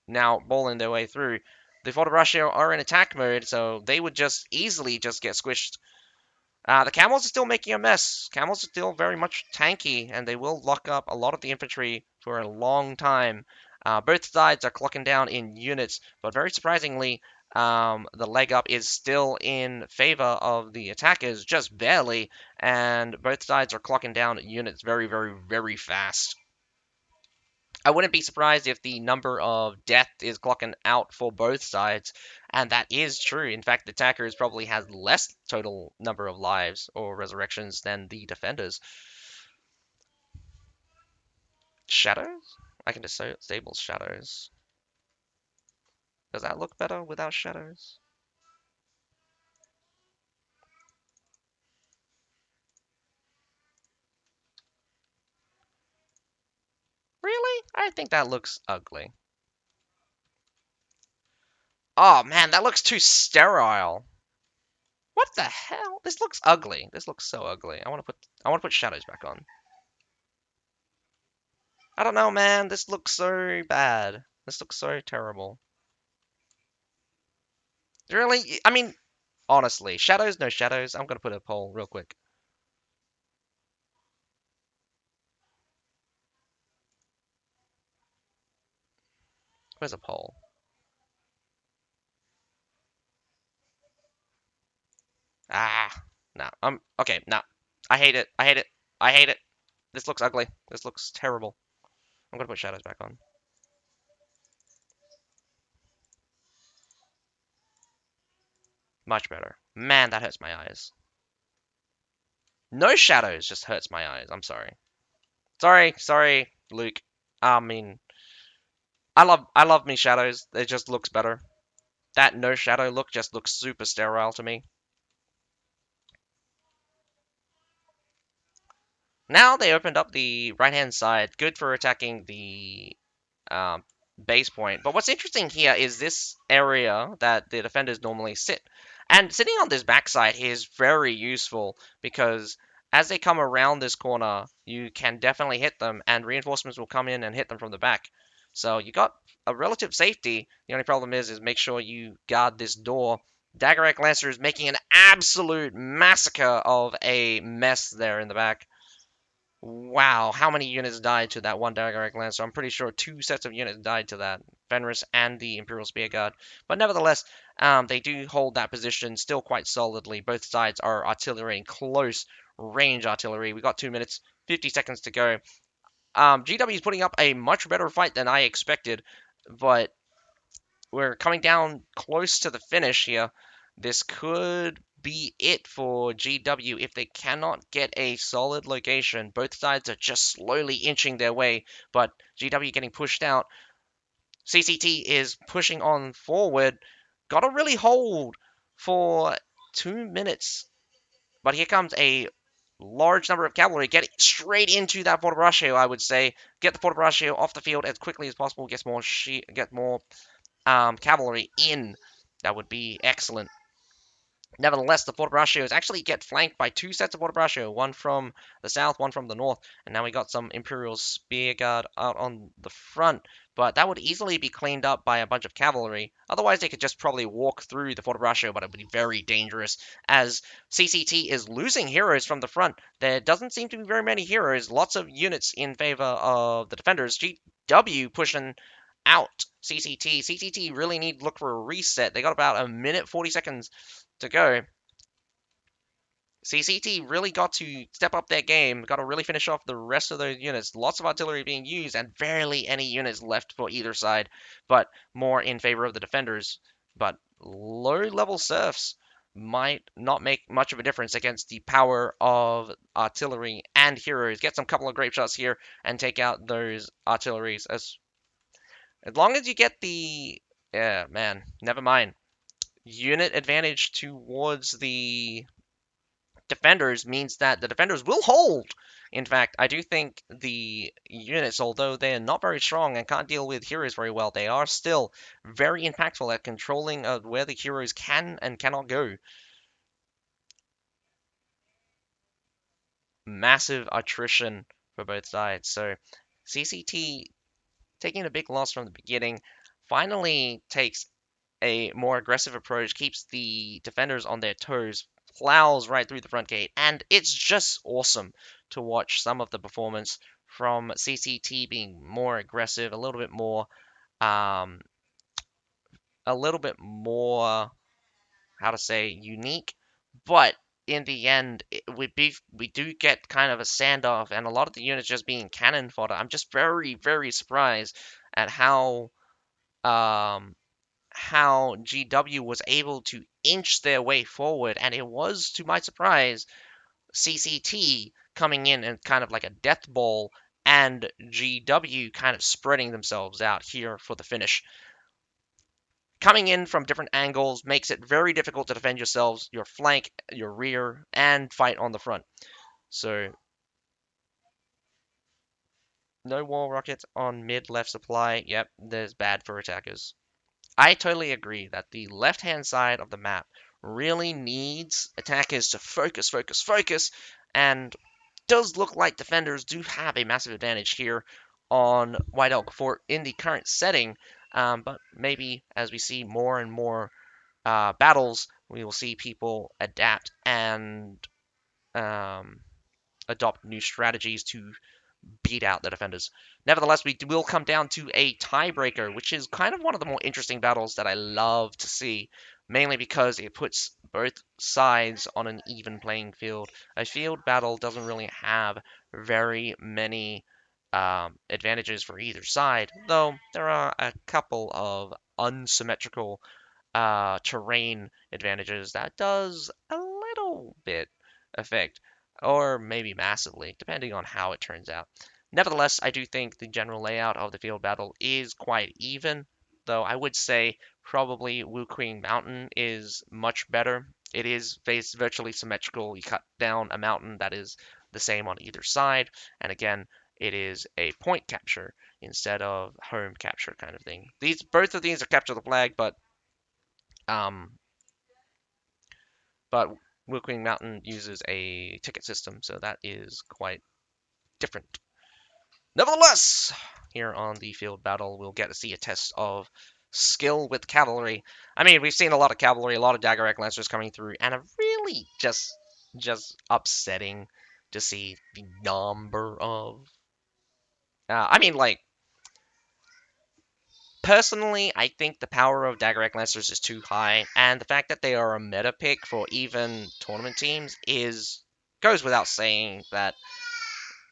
now bowling their way through. The Fortebraccio are in attack mode, so they would just easily just get squished. The camels are still making a mess. Camels are still very much tanky, and they will lock up a lot of the infantry for a long time. Both sides are clocking down in units, but very surprisingly, the leg up is still in favor of the attackers, just barely, and both sides are clocking down units very, very, very fast. I wouldn't be surprised if the number of death is clocking out for both sides, and that is true. In fact, the attackers probably has less total number of lives or resurrections than the defenders. Shadows? I can disable shadows. Does that look better without shadows? Really? I think that looks ugly. Oh man, that looks too sterile. What the hell? This looks ugly. This looks so ugly. I want to put shadows back on. I don't know, man. This looks so bad. This looks so terrible. Really? I mean, honestly, shadows, no shadows. I'm gonna put a poll real quick. Where's a poll? Ah, no. Okay, no. I hate it. I hate it. I hate it. This looks ugly. This looks terrible. I'm gonna put shadows back on. Much better. Man, that hurts my eyes. No shadows just hurts my eyes. I'm sorry. Sorry, Luke. I mean, I love me shadows. It just looks better. That no shadow look just looks super sterile to me. Now they opened up the right-hand side. Good for attacking the um, base point. But what's interesting here is this area that the defenders normally sit. And sitting on this backside is very useful because as they come around this corner, you can definitely hit them, and reinforcements will come in and hit them from the back. So you got a relative safety. The only problem is make sure you guard this door. Daggerrack Lancer is making an absolute massacre of a mess there in the back. Wow, how many units died to that one Daggerrack Lancer? I'm pretty sure two sets of units died to that, Fenris and the Imperial Spear Guard. But nevertheless, they do hold that position still quite solidly. Both sides are artillery and close range artillery. We got 2 minutes, 50 seconds to go. GW is putting up a much better fight than I expected, but we're coming down close to the finish here. This could be it for GW if they cannot get a solid location. Both sides are just slowly inching their way, but GW getting pushed out. CCT is pushing on forward. Got to really hold for 2 minutes. But here comes a large number of cavalry getting straight into that Fort Braccio, I would say. Get the Fort Braccio off the field as quickly as possible. Get more cavalry in. That would be excellent. Nevertheless, the Fort Braccios actually get flanked by two sets of Fort Braccio, one from the south, one from the north, and now we got some Imperial Spear Guard out on the front, but that would easily be cleaned up by a bunch of cavalry. Otherwise, they could just probably walk through the Fort Braccio, but it would be very dangerous, as CCT is losing heroes from the front. There doesn't seem to be very many heroes, lots of units in favor of the defenders. GW pushing out CCT. CCT really need to look for a reset. They got about a minute 40 seconds to go. CCT really got to step up their game, got to really finish off the rest of those units. Lots of artillery being used, and barely any units left for either side, but more in favor of the defenders. But low level serfs might not make much of a difference against the power of artillery and heroes. Get some couple of grape shots here and take out those artilleries. As long as you get the, yeah, man, never mind, unit advantage towards the defenders means that the defenders will hold. In fact, I do think the units, although they're not very strong and can't deal with heroes very well, they are still very impactful at controlling where the heroes can and cannot go. Massive attrition for both sides. So CCT taking a big loss from the beginning finally takes a more aggressive approach, keeps the defenders on their toes, plows right through the front gate, and it's just awesome to watch some of the performance from CCT being more aggressive, um, a little bit more, how to say, unique, but in the end, we do get kind of a standoff, and a lot of the units just being cannon fodder. I'm just very, very surprised at um, how GW was able to inch their way forward, and it was, to my surprise, CCT coming in and kind of like a death ball, and GW kind of spreading themselves out here for the finish. Coming in from different angles makes it very difficult to defend yourselves, your flank, your rear, and fight on the front. So, no wall rockets on mid-left supply. Yep, there's bad for attackers. I totally agree that the left-hand side of the map really needs attackers to focus, focus, focus, and does look like defenders do have a massive advantage here on White Elk Fort in the current setting, but maybe as we see more and more battles, we will see people adapt and um, adopt new strategies to beat out the defenders. Nevertheless, we will come down to a tiebreaker, which is kind of one of the more interesting battles that I love to see, mainly because it puts both sides on an even playing field. A field battle doesn't really have very many advantages for either side, though there are a couple of unsymmetrical terrain advantages that does a little bit affect, or maybe massively, depending on how it turns out. Nevertheless, I do think the general layout of the field battle is quite even, though I would say probably Wu Queen Mountain is much better. It is virtually symmetrical. You cut down a mountain that is the same on either side, and again, it is a point capture instead of home capture kind of thing. Both of these are capture the flag, but um, but Wukong Mountain uses a ticket system, so that is quite different. Nevertheless, here on the field battle, we'll get to see a test of skill with cavalry. I mean, we've seen a lot of cavalry, a lot of Daggerrack Lancers coming through, and it's really just upsetting to see the number of. I mean, like, personally, I think the power of Daggerrack Lancers is too high, and the fact that they are a meta pick for even tournament teams is goes without saying that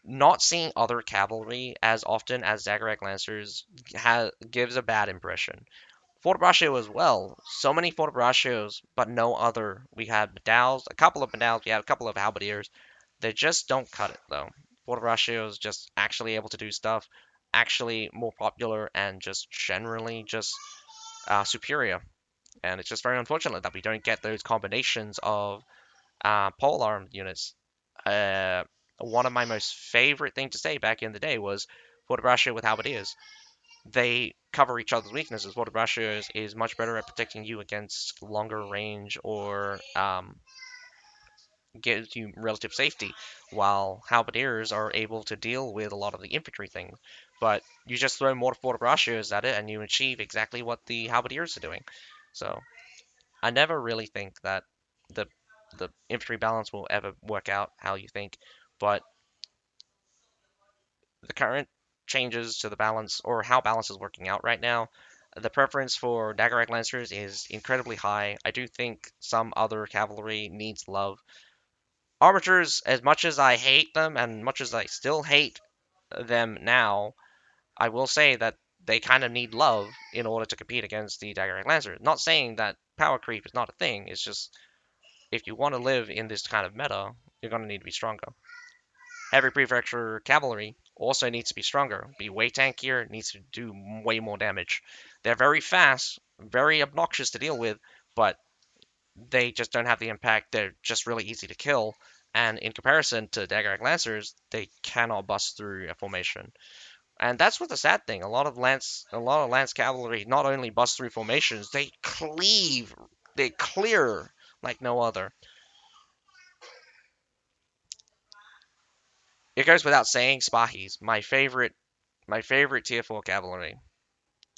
not seeing other cavalry as often as Daggerrack Lancers gives a bad impression. Fort Braccio as well. So many Fort Braccios, but no other. We had Medails, a couple of Medails, we had a couple of Halberdiers. They just don't cut it though. Fort Braccio is just actually able to do stuff, actually more popular, and just generally just superior. And it's just very unfortunate that we don't get those combinations of polearm units. Uh, One of my most favorite things to say back in the day was Fort Braccio with Halberdiers. They cover each other's weaknesses. Fort Braccio is much better at protecting you against longer range or gives you relative safety, while halberdiers are able to deal with a lot of the infantry things. But you just throw more fortibraccios at it, and you achieve exactly what the halberdiers are doing. So I never really think that the the infantry balance will ever work out how you think, but the current changes to the balance or how balance is working out right now, the preference for Daggerrack Lancers is incredibly high. I do think some other cavalry needs love. Arbiters, as much as I hate them and much as I still hate them now, I will say that they kind of need love in order to compete against the Daggerrack Lancers. Not saying that power creep is not a thing, it's just if you want to live in this kind of meta, you're going to need to be stronger. Heavy Prefecture Cavalry also needs to be stronger, be way tankier, needs to do way more damage. They're very fast, very obnoxious to deal with, but they just don't have the impact. They're just really easy to kill. And in comparison to Daggerrack Lancers, they cannot bust through a formation. And that's what the sad thing. A lot of Lance cavalry not only bust through formations, they clear like no other. It goes without saying, Spahis, my favorite tier 4 cavalry.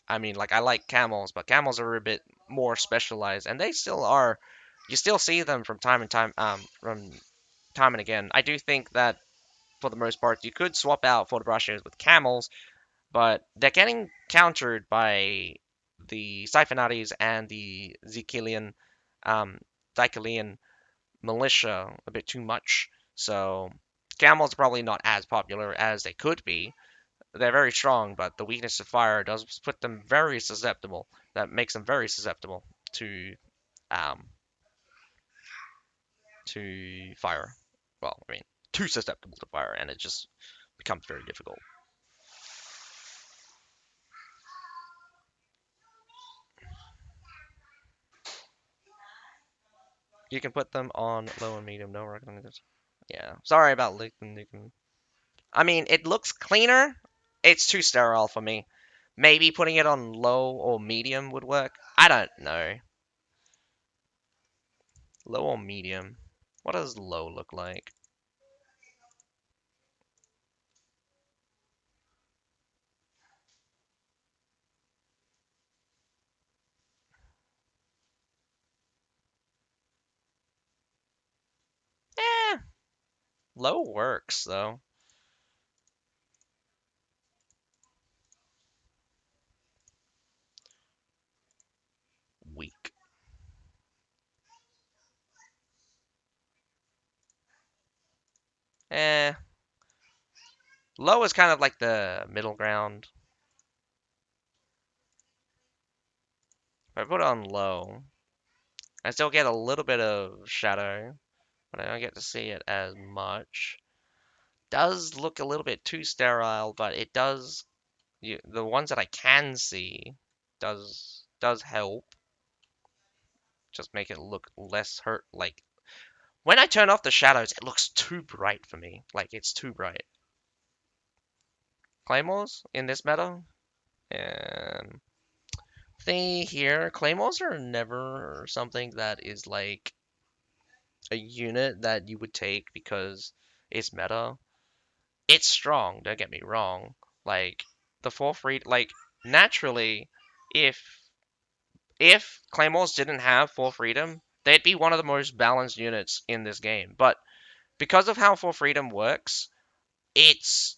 I mean, like I like camels, but camels are a bit more specialized, and they still are. You still see them from time and again. I do think that for the most part, you could swap out Fortebraccios with camels, but they're getting countered by the Siphonates and the um, Zikilian militia a bit too much. So camels are probably not as popular as they could be. They're very strong, but the weakness to fire does put them very susceptible. That makes them very susceptible to um, fire. Well, I mean, too susceptible to fire, and it just becomes very difficult. You can put them on low and medium. No recommended. Yeah, sorry about leaking. I mean, it looks cleaner. It's too sterile for me. Maybe putting it on low or medium would work. I don't know. Low or medium? What does low look like? Eh, low works though. Weak. Eh, low is kind of like the middle ground. If I put it on low, I still get a little bit of shadow, but I don't get to see it as much. Does look a little bit too sterile, but it does. The ones that I can see does help. Just make it look less hurt. Like when I turn off the shadows, it looks too bright for me. Like it's too bright. Claymores in this meta, and thing here, claymores are never something that is like a unit that you would take because it's meta. It's strong, don't get me wrong. Like the fourth read, like naturally, if Claymores didn't have full freedom, they'd be one of the most balanced units in this game. But because of how full freedom works, it's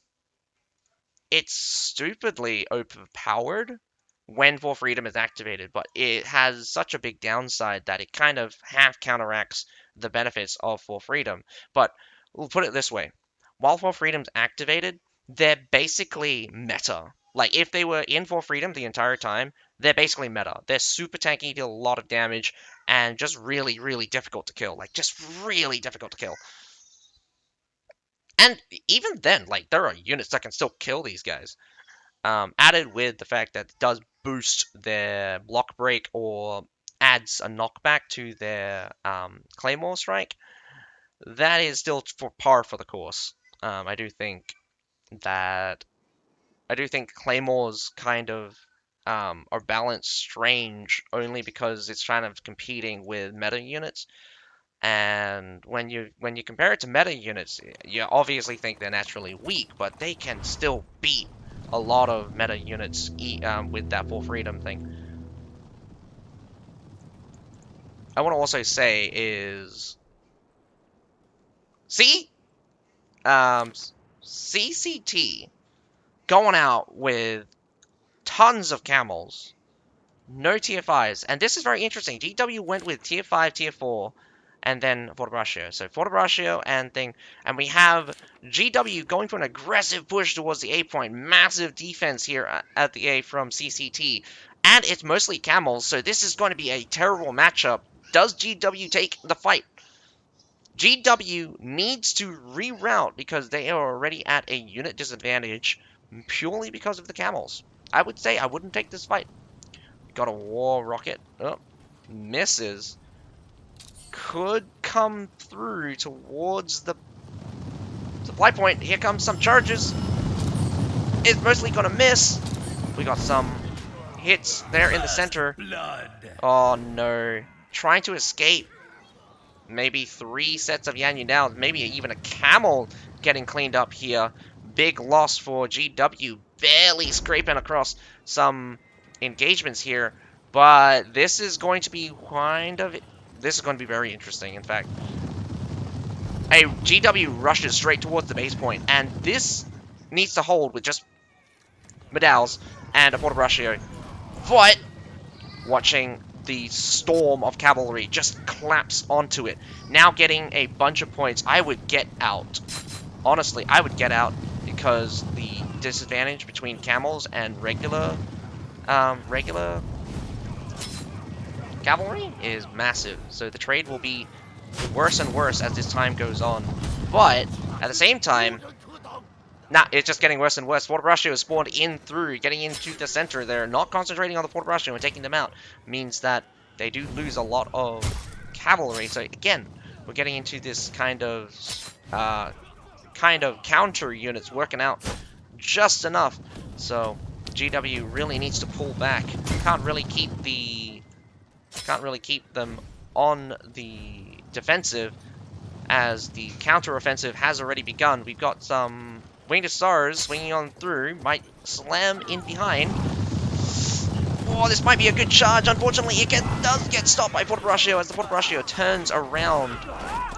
it's stupidly overpowered when full freedom is activated, but it has such a big downside that it kind of half counteracts the benefits of full freedom. But we'll put it this way: while full freedom's activated, they're basically meta. Like if they were in full freedom the entire time, they're basically meta. They're super tanky, deal a lot of damage, and just really, really difficult to kill. Like just really difficult to kill. And even then, like there are units that can still kill these guys. Added with the fact that it does boost their block break or adds a knockback to their Claymore strike, that is still for par for the course. I do think that Claymores kind of are balanced strange only because it's kind of competing with meta units. And when you compare it to meta units, you obviously think they're naturally weak, but they can still beat a lot of meta units with that full freedom thing. I want to also say is see CCT going out with tons of camels, no tier 5s, and this is very interesting. GW went with tier 5, tier 4, and then Forte. So Forte and thing, and we have GW going for an aggressive push towards the A point. Massive defense here at the A from CCT, and it's mostly camels, so this is going to be a terrible matchup. Does GW take the fight? GW needs to reroute because they are already at a unit disadvantage purely because of the camels. I would say I wouldn't take this fight. Got a war rocket. Oh, misses. Could come through towards the supply point. Here comes some charges. It's mostly gonna miss. We got some hits there in the center. Oh no. Trying to escape. Maybe 3 sets of Yanyu down. Maybe even a camel getting cleaned up here. Big loss for GW. Barely scraping across some engagements here. But this is going to be this is going to be very interesting, in fact. A GW rushes straight towards the base point, and this needs to hold with just medals and a Porto. But watching the storm of cavalry just collapse onto it, now getting a bunch of points, I would get out. Honestly, I would get out because the disadvantage between camels and regular cavalry is massive. So the trade will be worse and worse as this time goes on. But at the same time, it's just getting worse and worse. Forte is spawned in through, getting into the center there, not concentrating on the Forte and taking them out. Means that they do lose a lot of cavalry. So again, we're getting into this kind of counter units working out just enough. So GW really needs to pull back. Can't really keep them on the defensive as the counter-offensive has already begun. We've got some Winged Stars swinging on through, might slam in behind. Oh, this might be a good charge. Unfortunately, it does get stopped by Porto as the Porto turns around.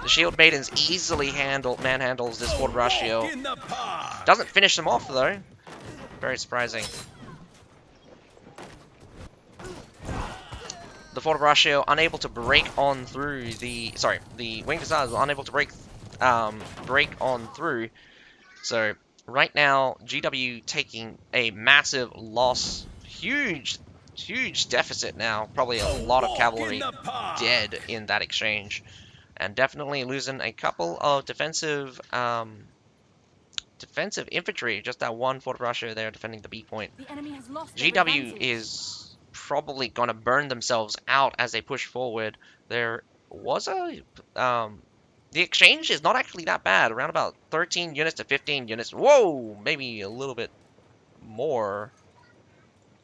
The Shield Maidens easily manhandles this Porto. Doesn't finish them off, though. Very surprising. The Forte unable to break on through the... Sorry, the Winged Stars were unable to break on through. So, right now, GW taking a massive loss. Huge deficit now. Probably a lot of cavalry dead in that exchange. And definitely losing a couple of defensive infantry. Just that one Forte there defending the B point. GW is probably going to burn themselves out as they push forward. There was a... the exchange is not actually that bad. Around about 13 units to 15 units. Whoa! Maybe a little bit more.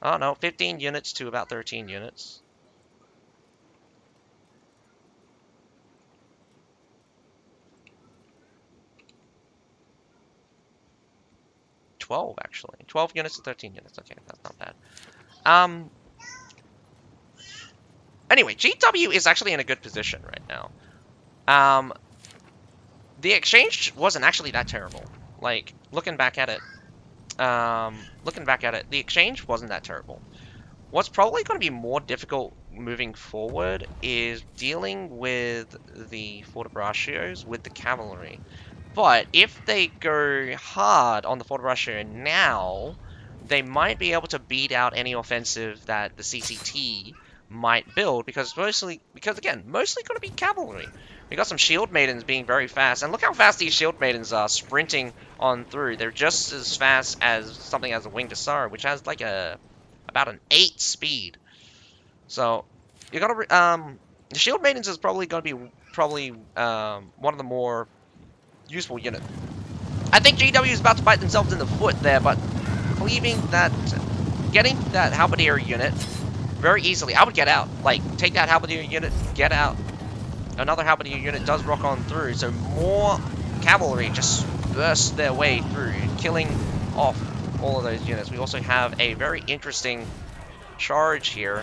Oh, no. 15 units to about 13 units. 12 actually. 12 units to 13 units. Okay, that's not bad. Anyway, GW is actually in a good position right now. The exchange wasn't actually that terrible. Like, looking back at it, the exchange wasn't that terrible. What's probably going to be more difficult moving forward is dealing with the fortibraccios with the cavalry. But if they go hard on the fortibraccio now, they might be able to beat out any offensive that the CCT might build because mostly going to be cavalry. We got some shield maidens being very fast, and look how fast these shield maidens are sprinting on through. They're just as fast as something as a winged hussar, which has like about an 8 speed. So you gotta the shield maidens is probably gonna be one of the more useful units. I think GW is about to bite themselves in the foot there, but getting that halberdier unit very easily. I would get out. Like, take that halberdier unit, get out. Another halberdier unit does rock on through, so more cavalry just burst their way through, killing off all of those units. We also have a very interesting charge here.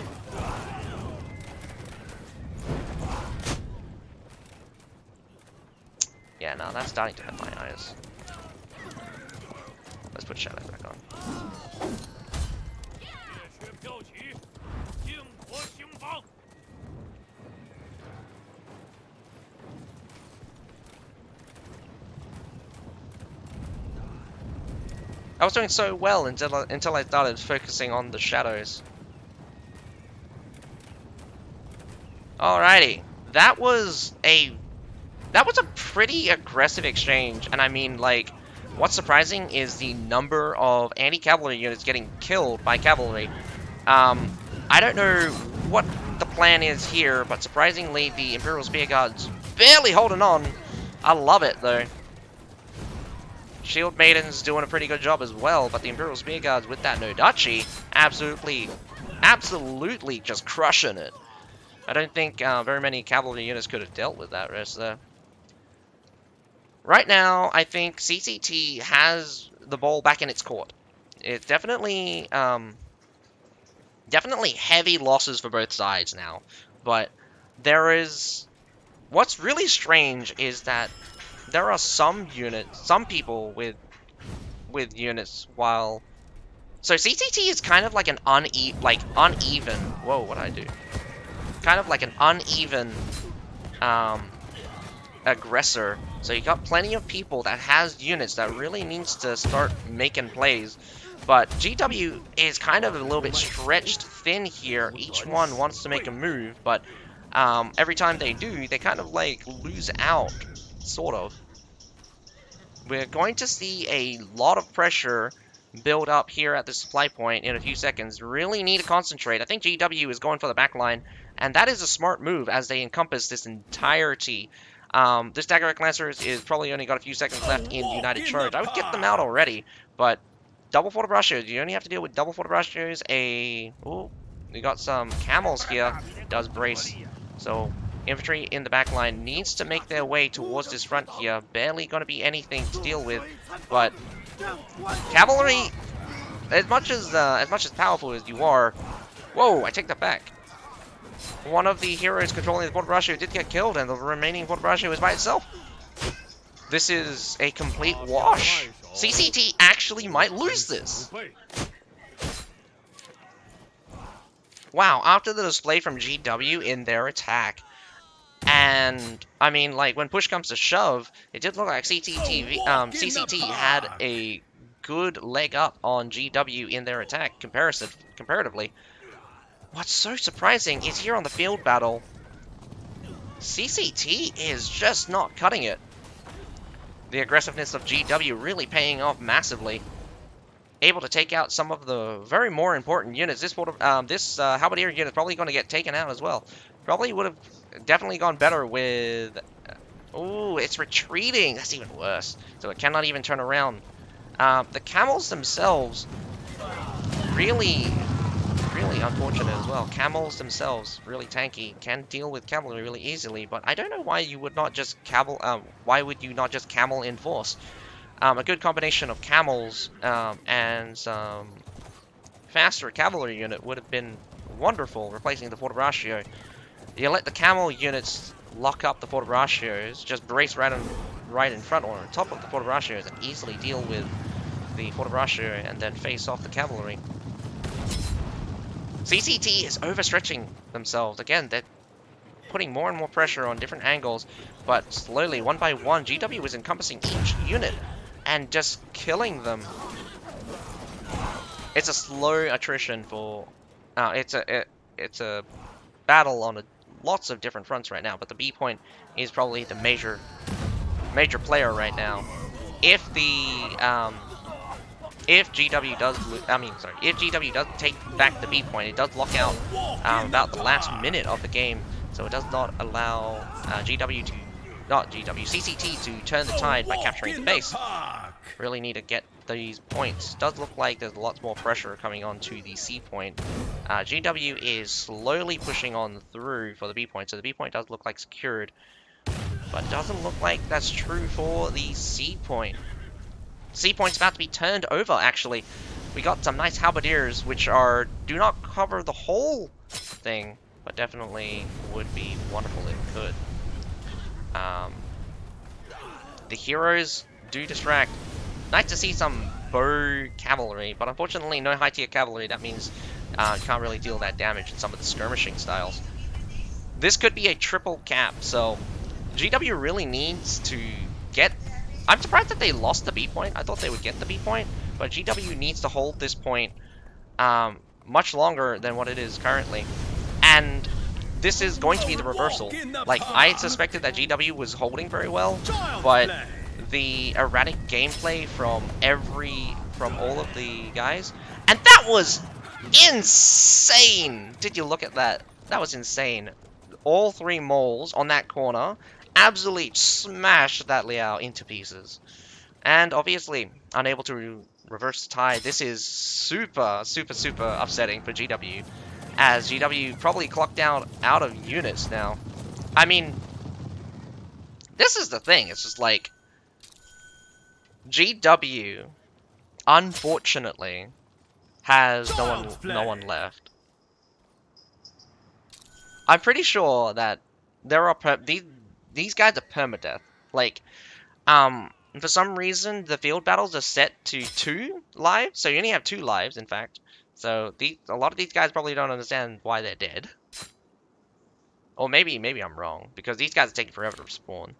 Yeah, no, that's starting to hurt my eyes. Let's put shadow back on. I was doing so well until I started focusing on the shadows. Alrighty, that was a pretty aggressive exchange, and I mean, like, what's surprising is the number of anti-cavalry units getting killed by cavalry. I don't know what the plan is here, but surprisingly, the Imperial Spear Guard's barely holding on. I love it, though. Shield Maiden's doing a pretty good job as well, but the Imperial Spear Guards with that Nodachi, absolutely just crushing it. I don't think very many cavalry units could have dealt with that rest there. Right now, I think CCT has the ball back in its court. It's definitely heavy losses for both sides now, but what's really strange is that there are some people with units while. So CCT is kind of like an uneven. Whoa, what did I do? Kind of like an uneven aggressor. So you got plenty of people that has units that really needs to start making plays. But GW is kind of a little bit stretched thin here. Each one wants to make a move, but every time they do, they kind of like lose out, sort of. We're going to see a lot of pressure build up here at the supply point in a few seconds. Really need to concentrate. I think GW is going for the back line, and that is a smart move as they encompass this entirety. This Daggeric Lancers is probably only got a few seconds left in United Charge. I would get them out already, but double fortibraccios. You only have to deal with double fortibraccios. Oh, we got some camels here. Does brace. So infantry in the back line needs to make their way towards this front here. Barely going to be anything to deal with, but cavalry, as much as powerful as you are. Whoa! I take that back. One of the heroes controlling the fortibraccio did get killed, and the remaining fortibraccio is by itself. This is a complete wash. CCT actually might lose this. Wow, after the display from GW in their attack. And, I mean, like, when push comes to shove, it did look like CCT had a good leg up on GW in their attack, comparatively. What's so surprising is here on the field battle, CCT is just not cutting it. The aggressiveness of GW really paying off massively. Able to take out some of the very more important units. This halberdier unit is probably going to get taken out as well. Probably would have definitely gone better with. Oh, it's retreating. That's even worse. So it cannot even turn around. The camels themselves really unfortunate as well. Camels themselves really tanky, can deal with cavalry really easily. But I don't know why you would not just why would you not just camel in force? A good combination of camels and some faster cavalry unit would have been wonderful, replacing the Forte. You let the camel units lock up the Forte, just brace right in front or on top of the Forte, and easily deal with the Forte and then face off the cavalry. CCT is overstretching themselves. Again, they're putting more and more pressure on different angles, but slowly, one by one, GW is encompassing each unit and just killing them. It's a slow attrition for... it's a battle on lots of different fronts right now, but the B point is probably the major player right now. If if GW does, if GW does take back the B point, it does lock out about the last minute of the game, so it does not allow CCT to turn the tide by capturing the base. Really need to get these points. Does look like there's lots more pressure coming onto the C point. GW is slowly pushing on through for the B point, so the B point does look like secured, but doesn't look like that's true for the C point. C point's about to be turned over, actually. We got some nice halberdiers, which do not cover the whole thing, but definitely would be wonderful if it could. The heroes do distract. Nice to see some bow cavalry, but unfortunately no high tier cavalry. That means you can't really deal that damage in some of the skirmishing styles. This could be a triple cap, so GW really needs to get... I'm surprised that they lost the B point. I thought they would get the B point, but GW needs to hold this point much longer than what it is currently. And this is going to be the reversal. Like, I suspected that GW was holding very well, but the erratic gameplay from all of the guys, and that was insane! Did you look at that? That was insane. All three moles on that corner absolutely smashed that Liao into pieces. And obviously, unable to reverse the tide. This is super upsetting for GW, as GW probably clocked down out of units now. I mean, this is the thing. It's just like, GW, unfortunately, has no one left. I'm pretty sure that there are these guys are permadeath. Like, for some reason, the field battles are set to 2 lives, so you only have 2 lives, in fact. So a lot of these guys probably don't understand why they're dead. Or maybe I'm wrong, because these guys are taking forever to spawn.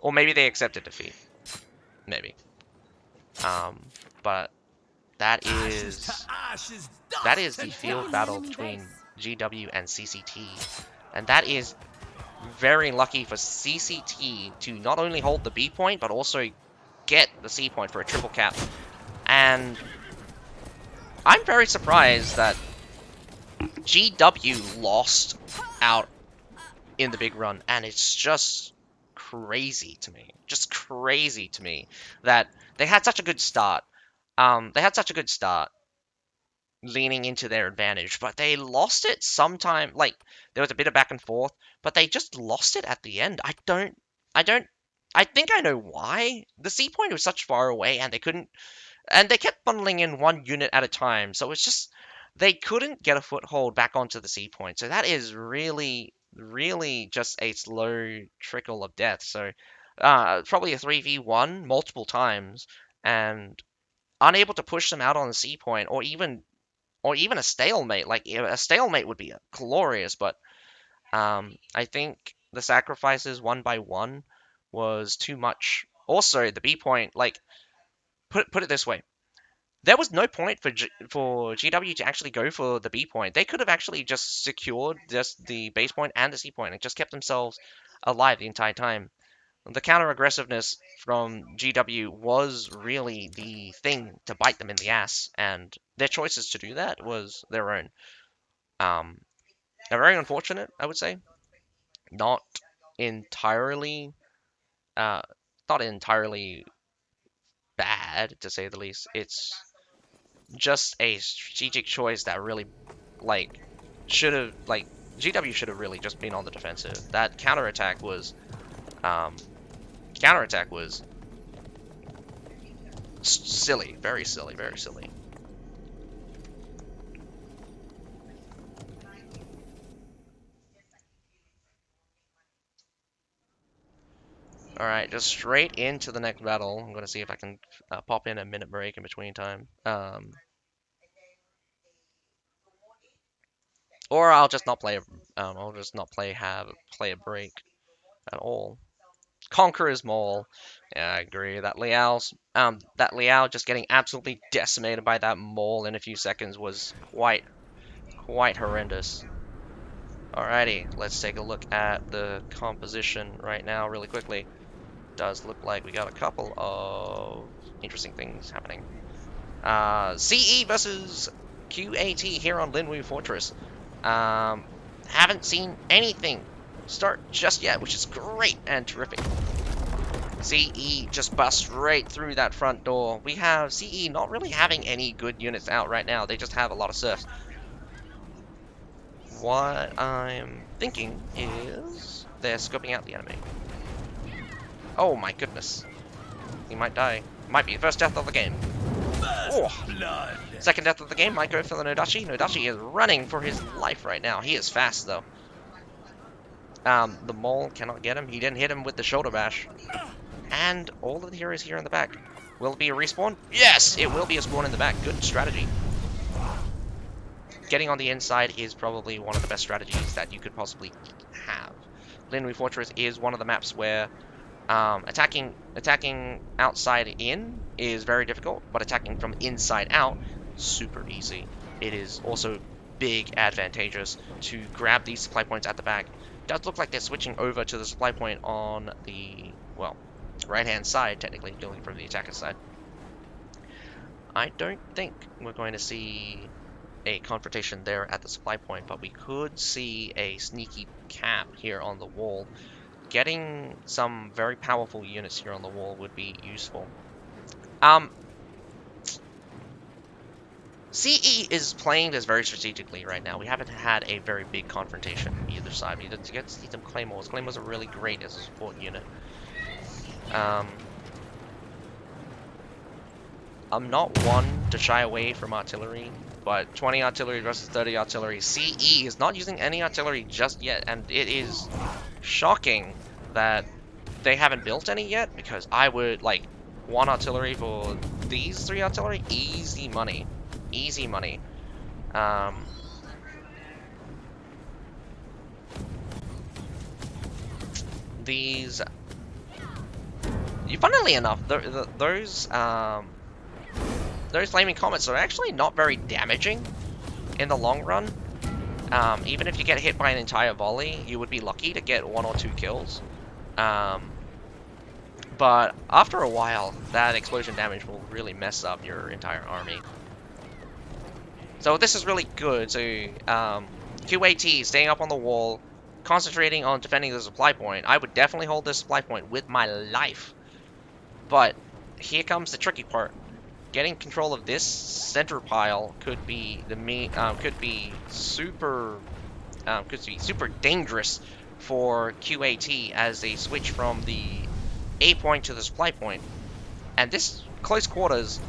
Or maybe they accepted defeat. Maybe. But that is the field battle between GW and CCT, and that is very lucky for CCT to not only hold the B point, but also get the C point for a triple cap. And I'm very surprised that GW lost out in the big run, and it's just crazy to me. Just crazy to me that they had such a good start. Leaning into their advantage, but they lost it sometime. Like, there was a bit of back and forth, but they just lost it at the end. I think I know why. The C point was such far away, and they kept funneling in 1 unit at a time, so it's just, they couldn't get a foothold back onto the C point. So that is really just a slow trickle of death. So probably a 3v1 multiple times, and unable to push them out on the C point, or even a stalemate. Like, a stalemate would be glorious, but I think the sacrifices 1 by 1 was too much. Also, the B point, like, put it this way. There was no point for GW to actually go for the B point. They could have actually just secured just the base point and the C point and just kept themselves alive the entire time. The counter-aggressiveness from GW was really the thing to bite them in the ass, and their choices to do that was their own. They're very unfortunate, I would say. Not entirely, not entirely bad, to say the least. It's just a strategic choice that really, like, GW should have really just been on the defensive. That counterattack was Silly, very silly, very silly. Alright, just straight into the next battle. I'm gonna see if I can pop in a minute break in between time. Or I'll just not play. I'll just not play a break at all. Conqueror's Maul. Yeah, I agree. That Liao just getting absolutely decimated by that mole in a few seconds was quite horrendous. Alrighty, let's take a look at the composition right now really quickly. Does look like we got a couple of interesting things happening. CE versus QAT here on Linwu Fortress. Haven't seen anything start just yet, which is great and terrific. CE just busts right through that front door. We have CE not really having any good units out right now. They just have a lot of serfs. What I'm thinking is they're scoping out the enemy. Oh my goodness. He might die. Might be the first death of the game. Oh. Second death of the game might go for the Nodachi. Nodachi is running for his life right now. He is fast though. The mole cannot get him. He didn't hit him with the shoulder bash. And all of the heroes here in the back. Will it be a respawn? Yes! It will be a spawn in the back. Good strategy. Getting on the inside is probably one of the best strategies that you could possibly have. Linwu Fortress is one of the maps where attacking outside in is very difficult, but attacking from inside out, super easy. It is also big advantageous to grab these supply points at the back. It does look like they're switching over to the supply point on the, well, right-hand side, technically, going from the attacker side. I don't think we're going to see a confrontation there at the supply point, but we could see a sneaky cap here on the wall. Getting some very powerful units here on the wall would be useful. CE is playing this very strategically right now. We haven't had a very big confrontation on either side. We didn't get to see some Claymores. Claymores are really great as a support unit. I'm not one to shy away from artillery, but 20 artillery versus 30 artillery. CE is not using any artillery just yet, and it is shocking that they haven't built any yet, because I would, like, 1 artillery for these 3 artillery, easy money. Easy money. These... Funnily enough, those flaming comets are actually not very damaging in the long run. Even if you get hit by an entire volley, you would be lucky to get 1 or 2 kills. But after a while, that explosion damage will really mess up your entire army. So this is really good. So QAT staying up on the wall, concentrating on defending the supply point. I would definitely hold this supply point with my life. But here comes the tricky part. Getting control of this center pile could be super dangerous for QAT as they switch from the A point to the supply point. And this close quarters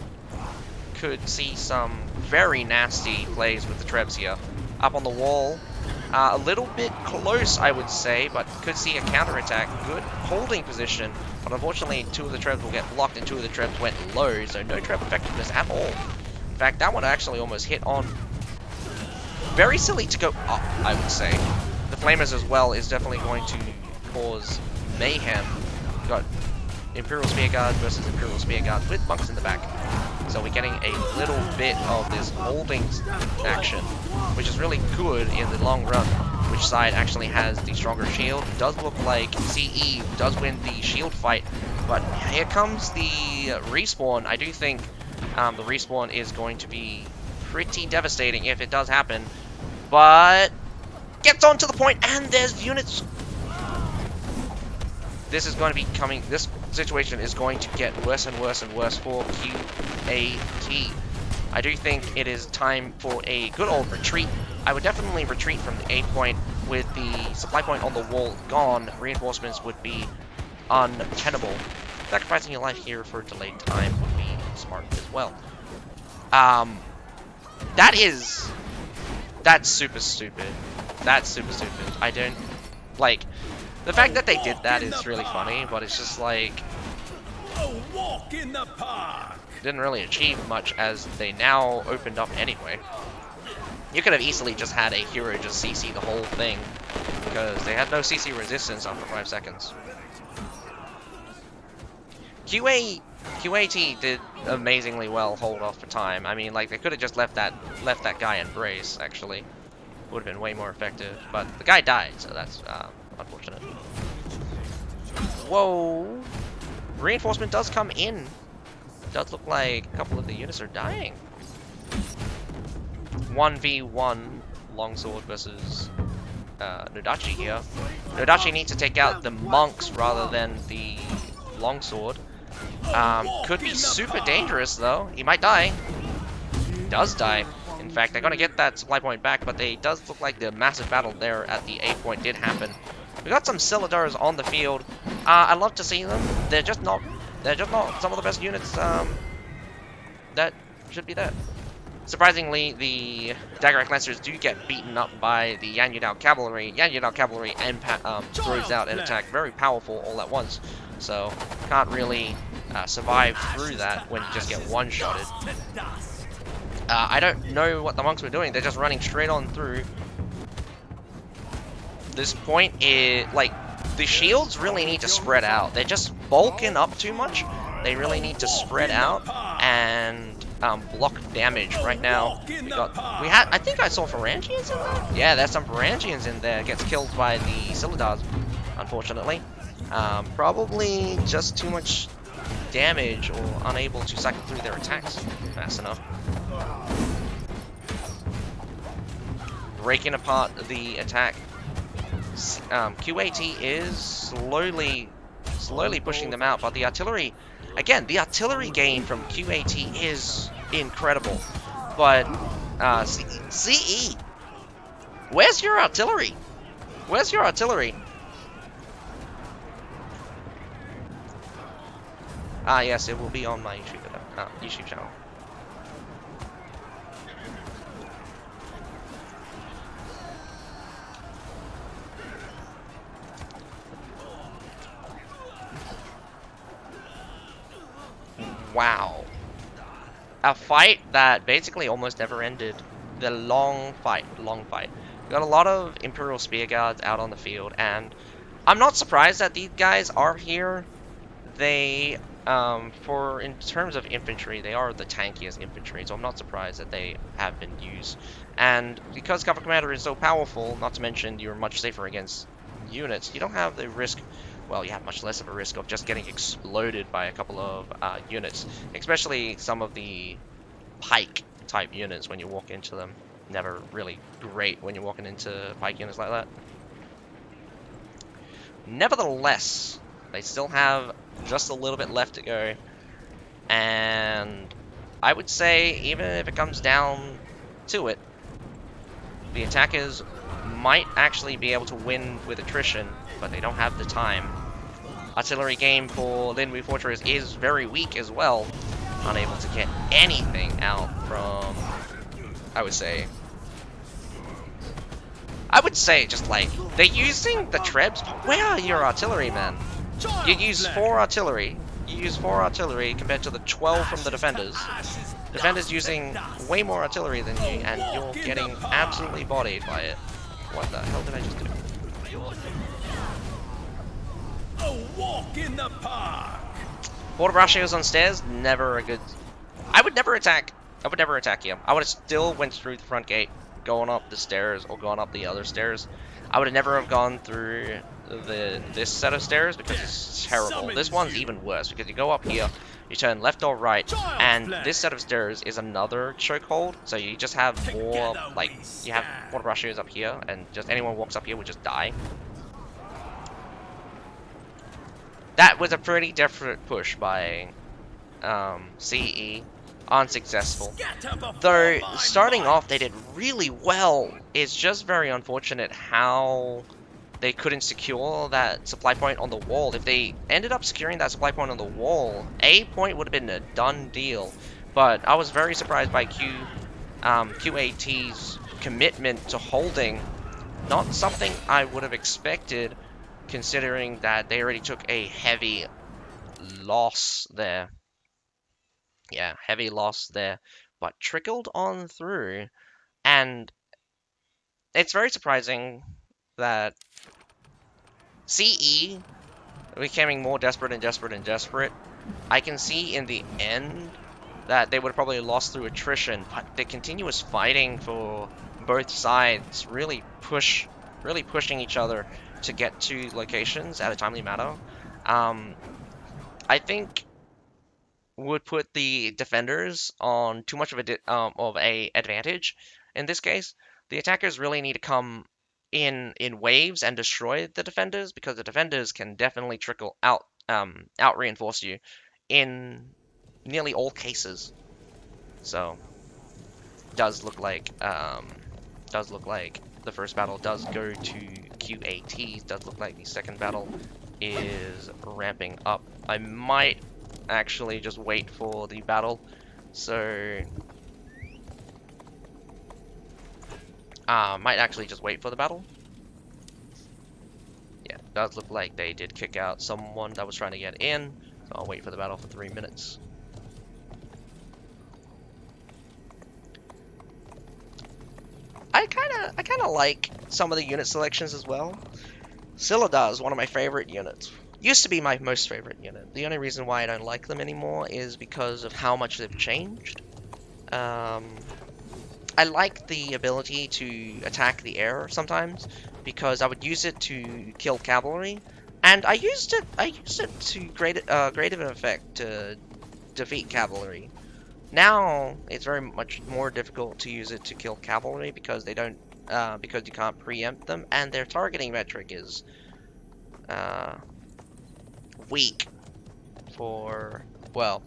could see some very nasty plays with the Trebs here. Up on the wall, a little bit close, I would say, but could see a counterattack. Good holding position, but unfortunately 2 of the Trebs will get blocked and 2 of the Trebs went low, so no Treb effectiveness at all. In fact, that one actually almost hit on. Very silly to go up, I would say. The Flamers as well is definitely going to cause mayhem. Got Imperial Spearguard versus Imperial Spearguard with monks in the back. So we're getting a little bit of this holding action, which is really good in the long run. Which side actually has the stronger shield? It does look like CE does win the shield fight, but here comes the respawn. I do think the respawn is going to be pretty devastating if it does happen, but gets onto the point, and there's units. This is going to be coming. This situation is going to get worse and worse and worse for QAT. I do think it is time for a good old retreat. I would definitely retreat from the A point with the supply point on the wall gone. Reinforcements would be untenable. Sacrificing your life here for delayed time would be smart as well. That's super stupid. That's super stupid. I don't like the fact that they did that is really funny, but it's just like didn't really achieve much as they now opened up anyway. You could have easily just had a hero just CC the whole thing because they had no CC resistance after 5 seconds. QAT did amazingly well hold off for time. I mean, like, they could have just left that guy in brace, actually. Would have been way more effective. But the guy died, so that's unfortunate. Whoa! Reinforcement does come in. Does look like a couple of the units are dying. 1v1 longsword versus Nodachi here. Nodachi needs to take out the monks rather than the longsword. Could be super dangerous though. He might die. He does die. In fact, they're gonna get that supply point back, but it does look like the massive battle there at the A point did happen. We got some Silidars on the field. I love to see them. They're just not some of the best units that should be there. Surprisingly, the Daggerak Lancers do get beaten up by the Yan Yudao Cavalry. Yan Yudao Cavalry throws out an attack very powerful all at once. So, can't really survive through that when you just get one-shotted. I don't know what the monks were doing. They're just running straight on through. This point is, like, the shields really need to spread out. They're just bulking up too much. They really need to spread out and block damage. Right now, I think I saw Pharangians in there. Yeah, there's some Pharangians in there. Gets killed by the Silidars, unfortunately. Probably just too much damage or unable to cycle through their attacks fast enough. Breaking apart the attack. QAT is slowly pushing them out, but the artillery, again, the artillery gain from QAT is incredible. But CE, where's your artillery? Where's your artillery? Ah, yes, it will be on my YouTube channel. Wow. A fight that basically almost never ended. The long fight. We got a lot of Imperial Spear Guards out on the field, and I'm not surprised that these guys are here. They, in terms of infantry, they are the tankiest infantry, so I'm not surprised that they have been used. And because Cover Commander is so powerful, not to mention you're much safer against units, you don't have the risk. Well, you have much less of a risk of just getting exploded by a couple of units, especially some of the pike type units when you walk into them. Never really great when you're walking into pike units like that. Nevertheless, they still have just a little bit left to go, and I would say even if it comes down to it, the attackers might actually be able to win with attrition, but they don't have the time. Artillery game for Linwu Fortress is very weak as well, unable to get anything out from, I would say just like, they're using the Trebs. Where are your artillery, man? You use 4 artillery. You use 4 artillery compared to the 12 from the defenders. Defenders using way more artillery than you, and you're getting absolutely bodied by it. What the hell did I just do? A walk in the park. Border Brachio's on stairs, never a good. I would never attack here. I would have still went through the front gate, going up the stairs or going up the other stairs. I would have never have gone through this set of stairs because it's terrible. This one's even worse because you go up here, you turn left or right, and this set of stairs is another chokehold. So you just have more, like, you have Border Brachio's up here, and just anyone who walks up here would just die. That was a pretty desperate push by CE. Unsuccessful. Though, starting off, they did really well. It's just very unfortunate how they couldn't secure that supply point on the wall. If they ended up securing that supply point on the wall, A point would have been a done deal. But I was very surprised by QAT's commitment to holding. Not something I would have expected, considering that they already took a heavy loss there. Yeah, heavy loss there, but trickled on through. And it's very surprising that CE becoming more desperate and desperate and desperate. I can see in the end that they would have probably lost through attrition, but the continuous fighting for both sides really pushing each other to get to locations at a timely manner. Um, I think would put the defenders on too much of a advantage in this case. The attackers really need to come in waves and destroy the defenders, because the defenders can definitely trickle out reinforce you in nearly all cases. So does look like the first battle does go to QAT. Does look like the second battle is ramping up. I might actually just wait for the battle. So might actually just wait for the battle. Yeah, does look like they did kick out someone that was trying to get in. So I'll wait for the battle for 3 minutes. I kinda like some of the unit selections as well. Scylla is one of my favorite units. Used to be my most favorite unit. The only reason why I don't like them anymore is because of how much they've changed. Um, I like the ability to attack the air sometimes, because I would use it to kill cavalry, and I used it to great of an effect to defeat cavalry. Now it's very much more difficult to use it to kill cavalry, because they don't because you can't preempt them, and their targeting metric is uh, weak for, well,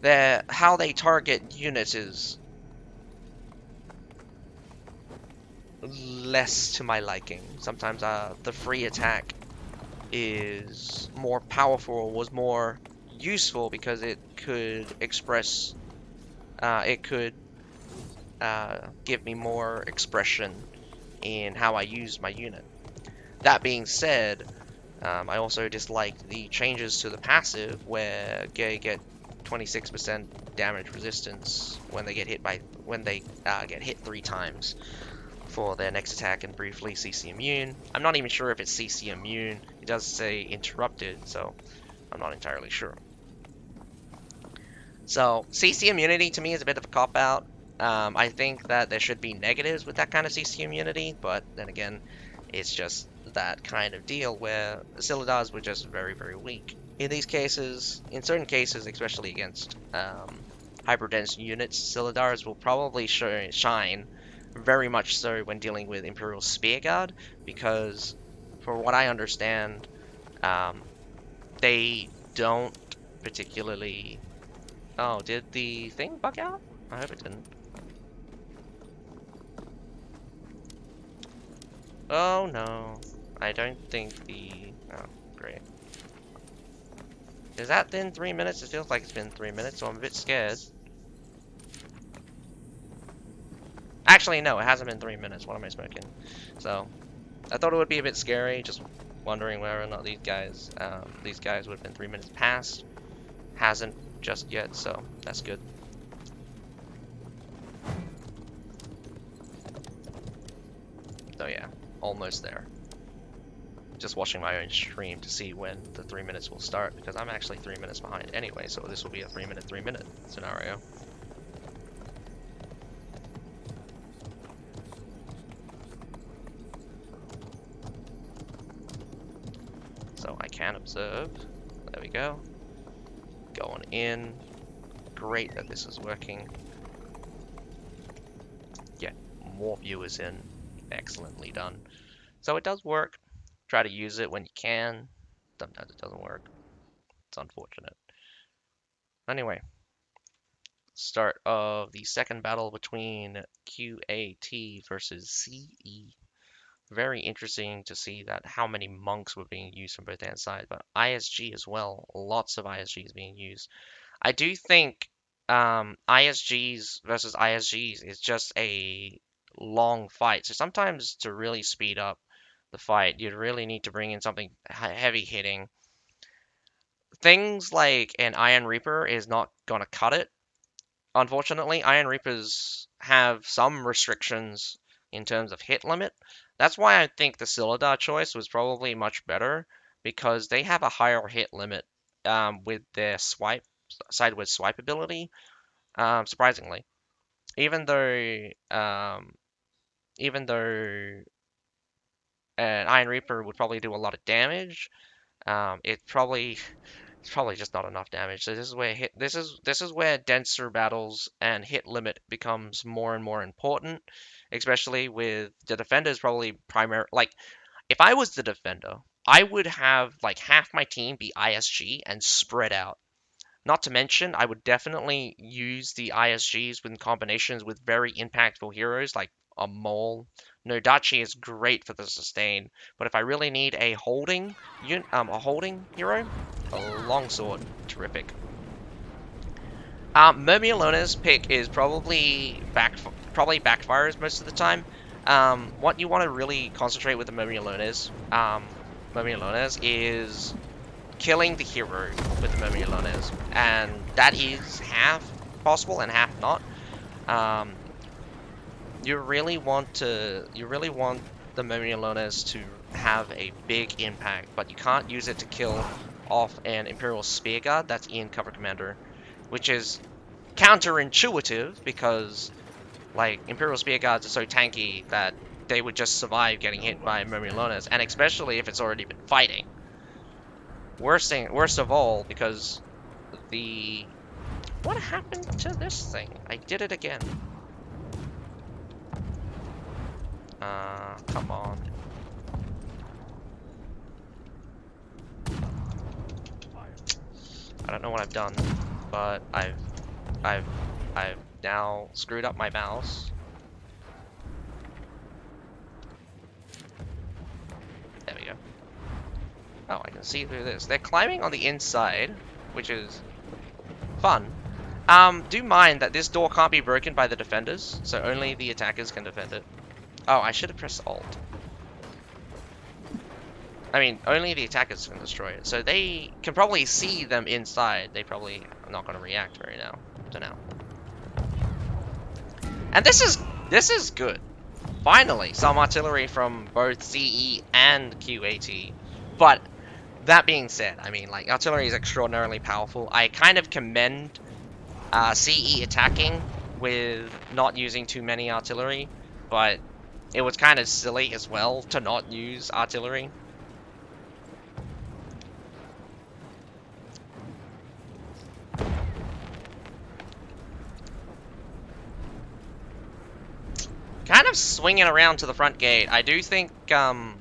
their how they target units is less to my liking. Sometimes the free attack is more powerful, was more useful, because it could express, it could give me more expression in how I use my unit. That being said, I also dislike the changes to the passive, where they get 26% damage resistance when they get hit get hit 3 times for their next attack, and briefly CC immune. I'm not even sure if it's CC immune. It does say interrupted, so I'm not entirely sure. So CC immunity to me is a bit of a cop out. I think that there should be negatives with that kind of CC immunity, but then again, it's just that kind of deal where Scylla were just very, very weak. In these cases, in certain cases, especially against hyperdense units, Scylla will probably shine very much so when dealing with Imperial Spearguard, because for what I understand, um, they don't particularly. Oh, did the thing bug out? I hope it didn't. Oh no. I don't think the... Oh, great. Is that been 3 minutes? It feels like it's been 3 minutes, so I'm a bit scared. Actually, no, it hasn't been 3 minutes. What am I smoking? So, I thought it would be a bit scary, just wondering whether or not these guys would have been 3 minutes past. Hasn't just yet, so that's good. So yeah, almost there. Just watching my own stream to see when the 3 minutes will start, because I'm actually 3 minutes behind anyway, so this will be a 3 minute scenario. So I can observe. There we go. Going in. Great that this is working. Get more viewers in. Excellently done. So it does work. Try to use it when you can. Sometimes it doesn't work. It's unfortunate. Anyway, start of the second battle between QAT versus CE. very interesting to see that how many monks were being used from both hand sides, but ISG as well. Lots of ISGs being used. I do think ISGs versus ISGs is just a long fight. So sometimes to really speed up the fight, you'd really need to bring in something heavy hitting. Things like an Iron Reaper is not gonna cut it. Unfortunately, Iron Reapers have some restrictions in terms of hit limit. That's why I think the Silidar choice was probably much better because they have a higher hit limit with their sideways swipe ability. Surprisingly, even though um, even though an Iron Reaper would probably do a lot of damage, it's probably just not enough damage. So this is where denser battles and hit limit becomes more and more important, especially with the defenders probably primary. Like if I was the defender, I would have like half my team be ISG and spread out. Not to mention, I would definitely use the ISGs with combinations with very impactful heroes like a Mole. Nodachi is great for the sustain, but if I really need a holding hero, a longsword, terrific. Mermiolona's pick is probably backfires most of the time. What you want to really concentrate with the Mermiolonas is killing the hero with the Mermiolones, and that is half possible and half not. Um, you really want the Mermiolones to have a big impact, but you can't use it to kill off an Imperial Spear Guard that's in Cover Commander, which is counterintuitive because like Imperial Spear Guards are so tanky that they would just survive getting hit by Mermiolones, and especially if it's already been fighting. Worst of all, because the... What happened to this thing? I did it again. Come on. I don't know what I've done, but I've, I've now screwed up my mouse. There we go. Oh, I can see through this. They're climbing on the inside, which is fun. Do mind that this door can't be broken by the defenders, so only the attackers can defend it. Oh, I should have pressed Alt. I mean, only the attackers can destroy it, so they can probably see them inside. They probably are not going to react very now. To now. And this is good. Finally, some artillery from both CE and QAT. But that being said, I mean, like artillery is extraordinarily powerful. I kind of commend CE attacking with not using too many artillery, but it was kind of silly as well to not use artillery. Kind of swinging around to the front gate. I do think coming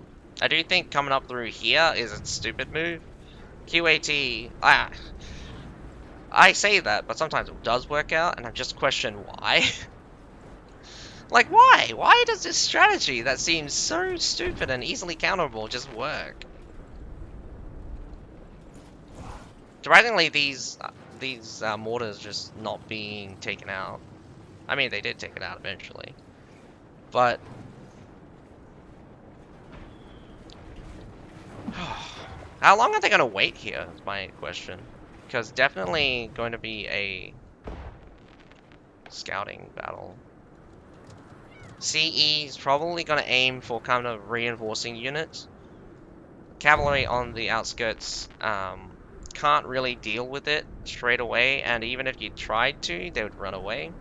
up through here is a stupid move. QAT, I say that, but sometimes it does work out, and I just question why. Like, why? Why does this strategy that seems so stupid and easily counterable just work? Surprisingly, these mortars just not being taken out. I mean, they did take it out eventually, but how long are they gonna wait here? Is my question. Because definitely going to be a scouting battle. CE is probably going to aim for kind of reinforcing units. Cavalry on the outskirts can't really deal with it straight away, and even if you tried to, they would run away.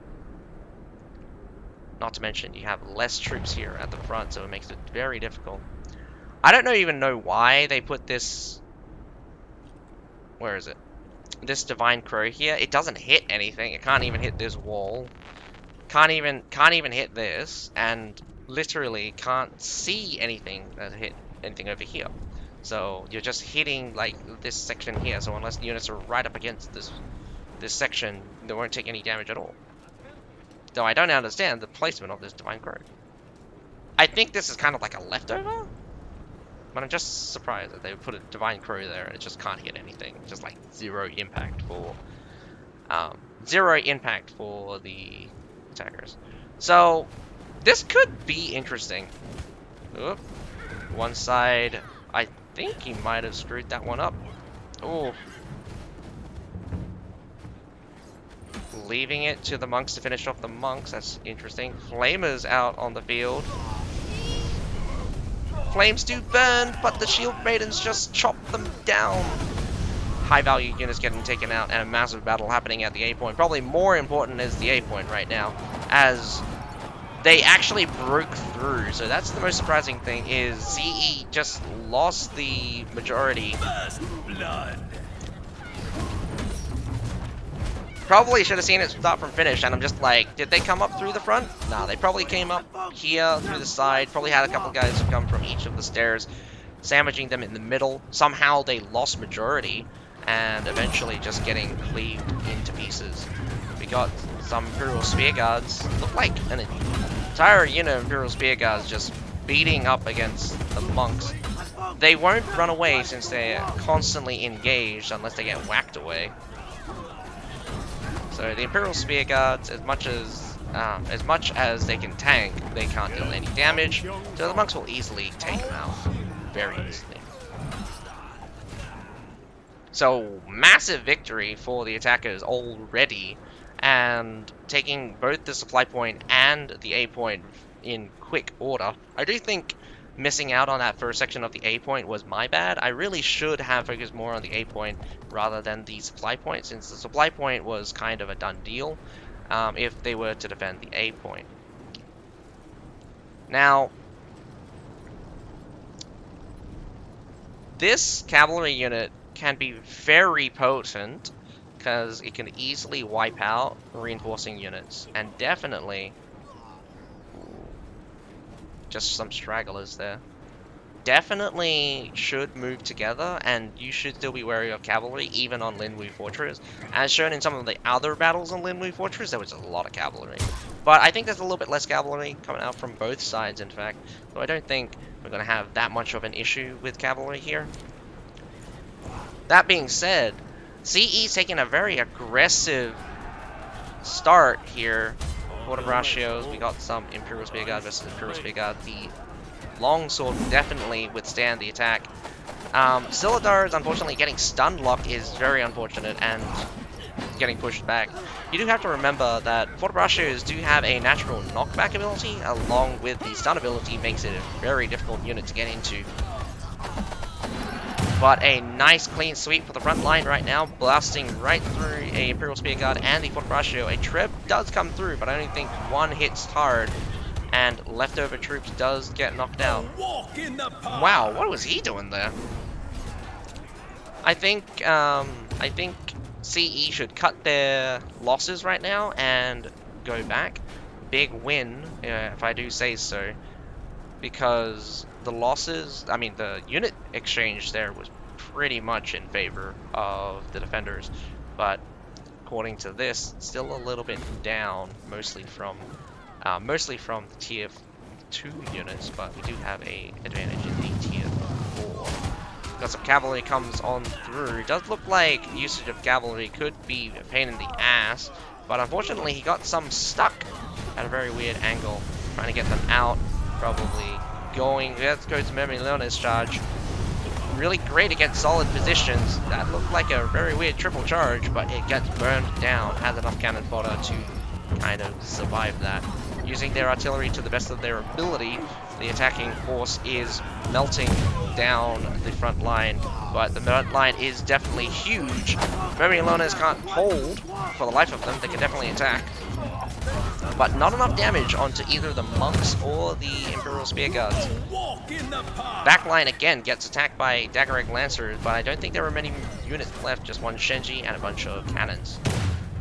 Not to mention, you have less troops here at the front, so it makes it very difficult. I don't even know why they put this... Where is it? This Divine Crow here. It doesn't hit anything. It can't even hit this wall. Can't even hit this, and literally can't see anything that hit anything over here. So you're just hitting like this section here. So unless the units are right up against this section, they won't take any damage at all. Though I don't understand the placement of this Divine Crow. I think this is kind of like a leftover, but I'm just surprised that they put a Divine Crow there and it just can't hit anything. Just like zero impact for the attackers. So this could be interesting. Oop. One side, I think he might have screwed that one up. Oh. Leaving it to the monks to finish off the monks. That's interesting. Flamers out on the field. Flames do burn, but the shield maidens just chop them down. High value units getting taken out and a massive battle happening at the A point. Probably more important is the A point right now, as they actually broke through. So that's the most surprising thing, is ZE just lost the majority. First blood. Probably should have seen it start from finish, and I'm just like, did they come up through the front? Nah, they probably came up here through the side. Probably had a couple guys who come from each of the stairs, sandwiching them in the middle. Somehow they lost majority, and eventually just getting cleaved into pieces. We got some Imperial Spear Guards. Look like an entire unit of Imperial Spear Guards just beating up against the monks. They won't run away since they're constantly engaged unless they get whacked away. So the Imperial Spear Guards, as much as they can tank, they can't deal any damage. So the monks will easily take them out, very easily. So massive victory for the attackers already, and taking both the supply point and the A point in quick order. I do think missing out on that first section of the A point was my bad. I really should have focused more on the A point rather than the supply point, since the supply point was kind of a done deal if they were to defend the A point. Now, this cavalry unit can be very potent because it can easily wipe out reinforcing units, and definitely just some stragglers there. Definitely should move together, and you should still be wary of cavalry, even on Linwu Fortress. As shown in some of the other battles on Linwu Fortress, there was a lot of cavalry. But I think there's a little bit less cavalry coming out from both sides, in fact. So I don't think we're going to have that much of an issue with cavalry here. That being said, CE's taking a very aggressive start here. Quarter Braccios, we got some Imperial Spear Guard versus Imperial Spear Guard. The Longsword will definitely withstand the attack. Siladar is unfortunately getting stun locked is very unfortunate and getting pushed back. You do have to remember that Quarter Braccios do have a natural knockback ability, along with the stun ability makes it a very difficult unit to get into. But a nice clean sweep for the front line right now, blasting right through a Imperial Spear Guard and the Quarter Braccio. A Treb does come through, but I only think one hits hard, and leftover troops does get knocked out. Wow, what was he doing there? I think CE should cut their losses right now and go back. Big win, if I do say so, because the losses, I mean the unit exchange there was pretty much in favor of the defenders, but according to this, still a little bit down, mostly from the tier 2 units, but we do have a advantage in the tier 4. Got some cavalry comes on through. It does look like usage of cavalry could be a pain in the ass, but unfortunately he got some stuck at a very weird angle, trying to get them out. Probably going, let's go to Memory Leona's charge. Really great against solid positions. That looked like a very weird triple charge, but it gets burned down. Has enough cannon fodder to kind of survive that. Using their artillery to the best of their ability, the attacking force is melting down the front line, but the front line is definitely huge. Memory Leonas can't hold for the life of them. They can definitely attack, but not enough damage onto either the monks or the Imperial Spear Guards. Backline again gets attacked by Dagger Egg Lancers, but I don't think there are many units left, just one Shenji and a bunch of cannons.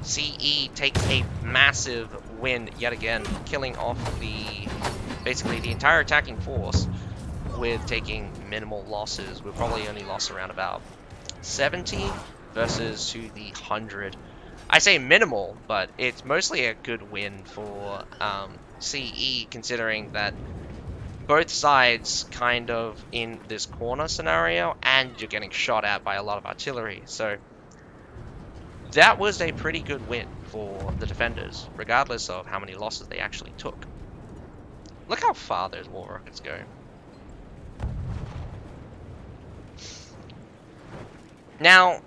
CE takes a massive win yet again, killing off basically the entire attacking force with taking minimal losses. We've probably only lost around about 70 versus to the 100. I say minimal, but it's mostly a good win for CE, considering that both sides kind of in this corner scenario, and you're getting shot at by a lot of artillery. So that was a pretty good win for the defenders, regardless of how many losses they actually took. Look how far those war rockets go. Now,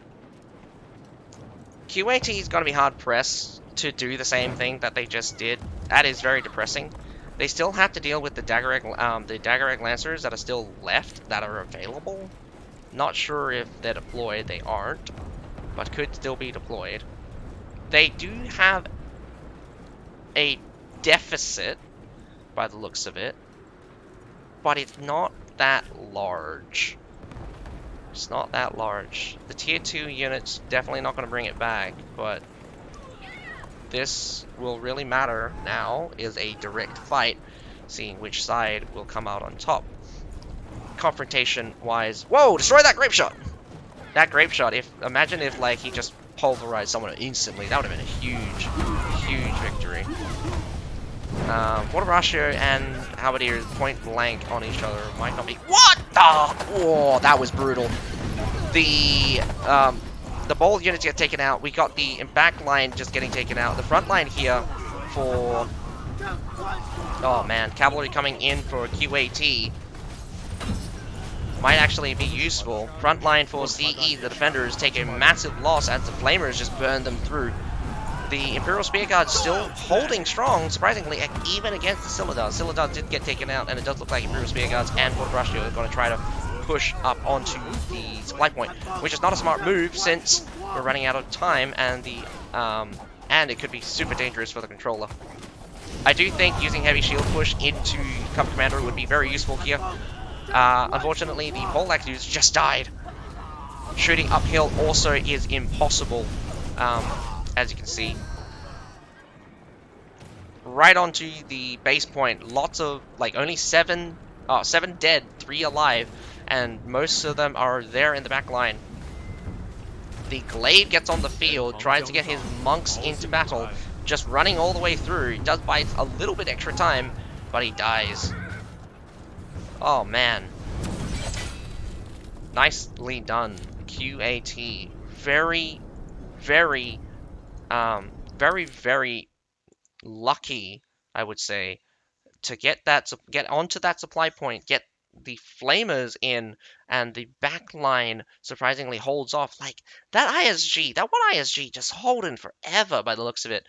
QAT is going to be hard pressed to do the same thing that they just did. That is very depressing. They still have to deal with the Daggereg Lancers that are still left, that are available. Not sure if they're deployed. They aren't, but could still be deployed. They do have a deficit, by the looks of it, but it's not that large. It's not that large. The tier 2 unit's definitely not going to bring it back, but this will really matter now, is a direct fight, seeing which side will come out on top. Confrontation-wise, whoa! Destroy that grape shot! That grape shot, imagine if, like, he just pulverized someone instantly. That would have been a huge, huge victory. Water Ratio and Halberdier point blank on each other might not be. What the? Oh, that was brutal. The bold units get taken out. We got the back line just getting taken out. The front line here for. Oh man, cavalry coming in for QAT might actually be useful. Front line for CE, the defenders take a massive loss as the flamers just burn them through. The Imperial Spear Guard still holding strong, surprisingly, even against the Scimitar. Scimitar did get taken out, and it does look like Imperial Spear Guards and Fortrashio are going to try to push up onto the supply point, which is not a smart move since we're running out of time, and it could be super dangerous for the controller. I do think using heavy shield push into Cup Commander would be very useful here. Unfortunately, the Poleaxe dudes just died. Shooting uphill also is impossible. As you can see. Right onto the base point. Lots of, like, only 7 dead, 3 alive, and most of them are there in the back line. The Glaive gets on the field, trying to get his monks into battle, just running all the way through. He does buy a little bit extra time, but he dies. Oh, man. Nicely done, QAT. Very, very very lucky, I would say, to get onto that supply point, get the flamers in, and the back line surprisingly holds off. Like, that ISG, that one ISG just holding forever by the looks of it.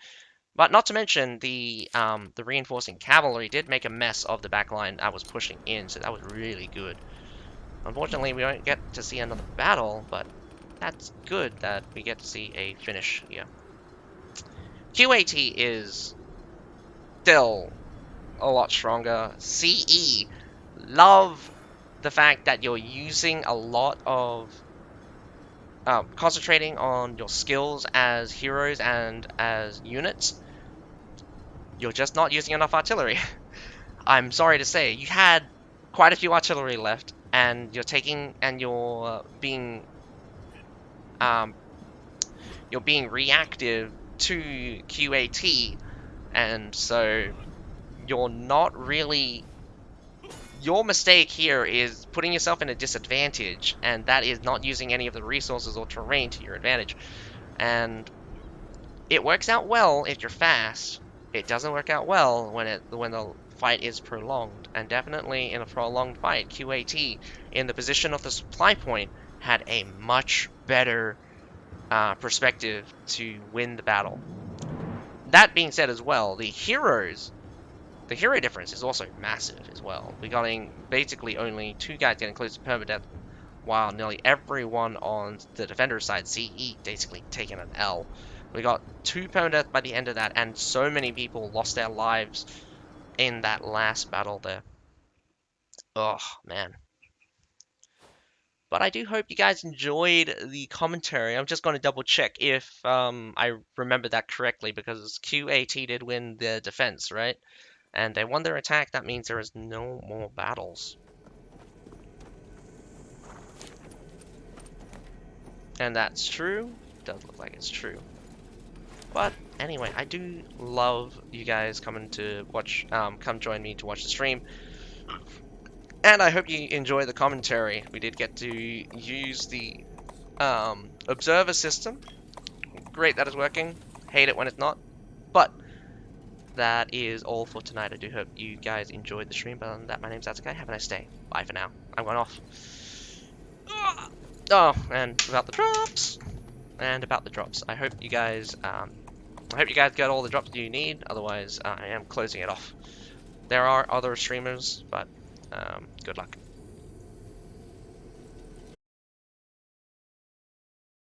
But not to mention the reinforcing cavalry did make a mess of the back line that was pushing in, so that was really good. Unfortunately, we don't get to see another battle, but that's good that we get to see a finish here. QAT is still a lot stronger. CE, love the fact that you're using a lot of concentrating on your skills as heroes and as units. You're just not using enough artillery. I'm sorry to say, you had quite a few artillery left, and you're being reactive to QAT, and so you're not really. Your mistake here is putting yourself in a disadvantage, and that is not using any of the resources or terrain to your advantage. And it works out well if you're fast. It doesn't work out well when the fight is prolonged, and definitely in a prolonged fight, QAT in the position of the supply point had a much better perspective to win the battle. That being said as well, the hero difference is also massive as well. We're getting basically only 2 guys getting close to permadeath, while nearly everyone on the defender side, CE, basically taking an L. We got 2 permadeath by the end of that, and so many people lost their lives in that last battle there. Oh, man. But I do hope you guys enjoyed the commentary. I'm just going to double check if I remember that correctly, because QAT did win the defense, right? And they won their attack. That means there is no more battles. And that's true. Does look like it's true. But anyway, I do love you guys coming to watch, come join me to watch the stream. And I hope you enjoy the commentary. We did get to use the observer system. Great that it's working. Hate it when it's not. But that is all for tonight. I do hope you guys enjoyed the stream. But other than that, my name's Atsukai. Have a nice day. Bye for now. I'm going off. Oh, and about the drops. And about the drops. I hope you guys get all the drops you need. Otherwise, I am closing it off. There are other streamers, but good luck.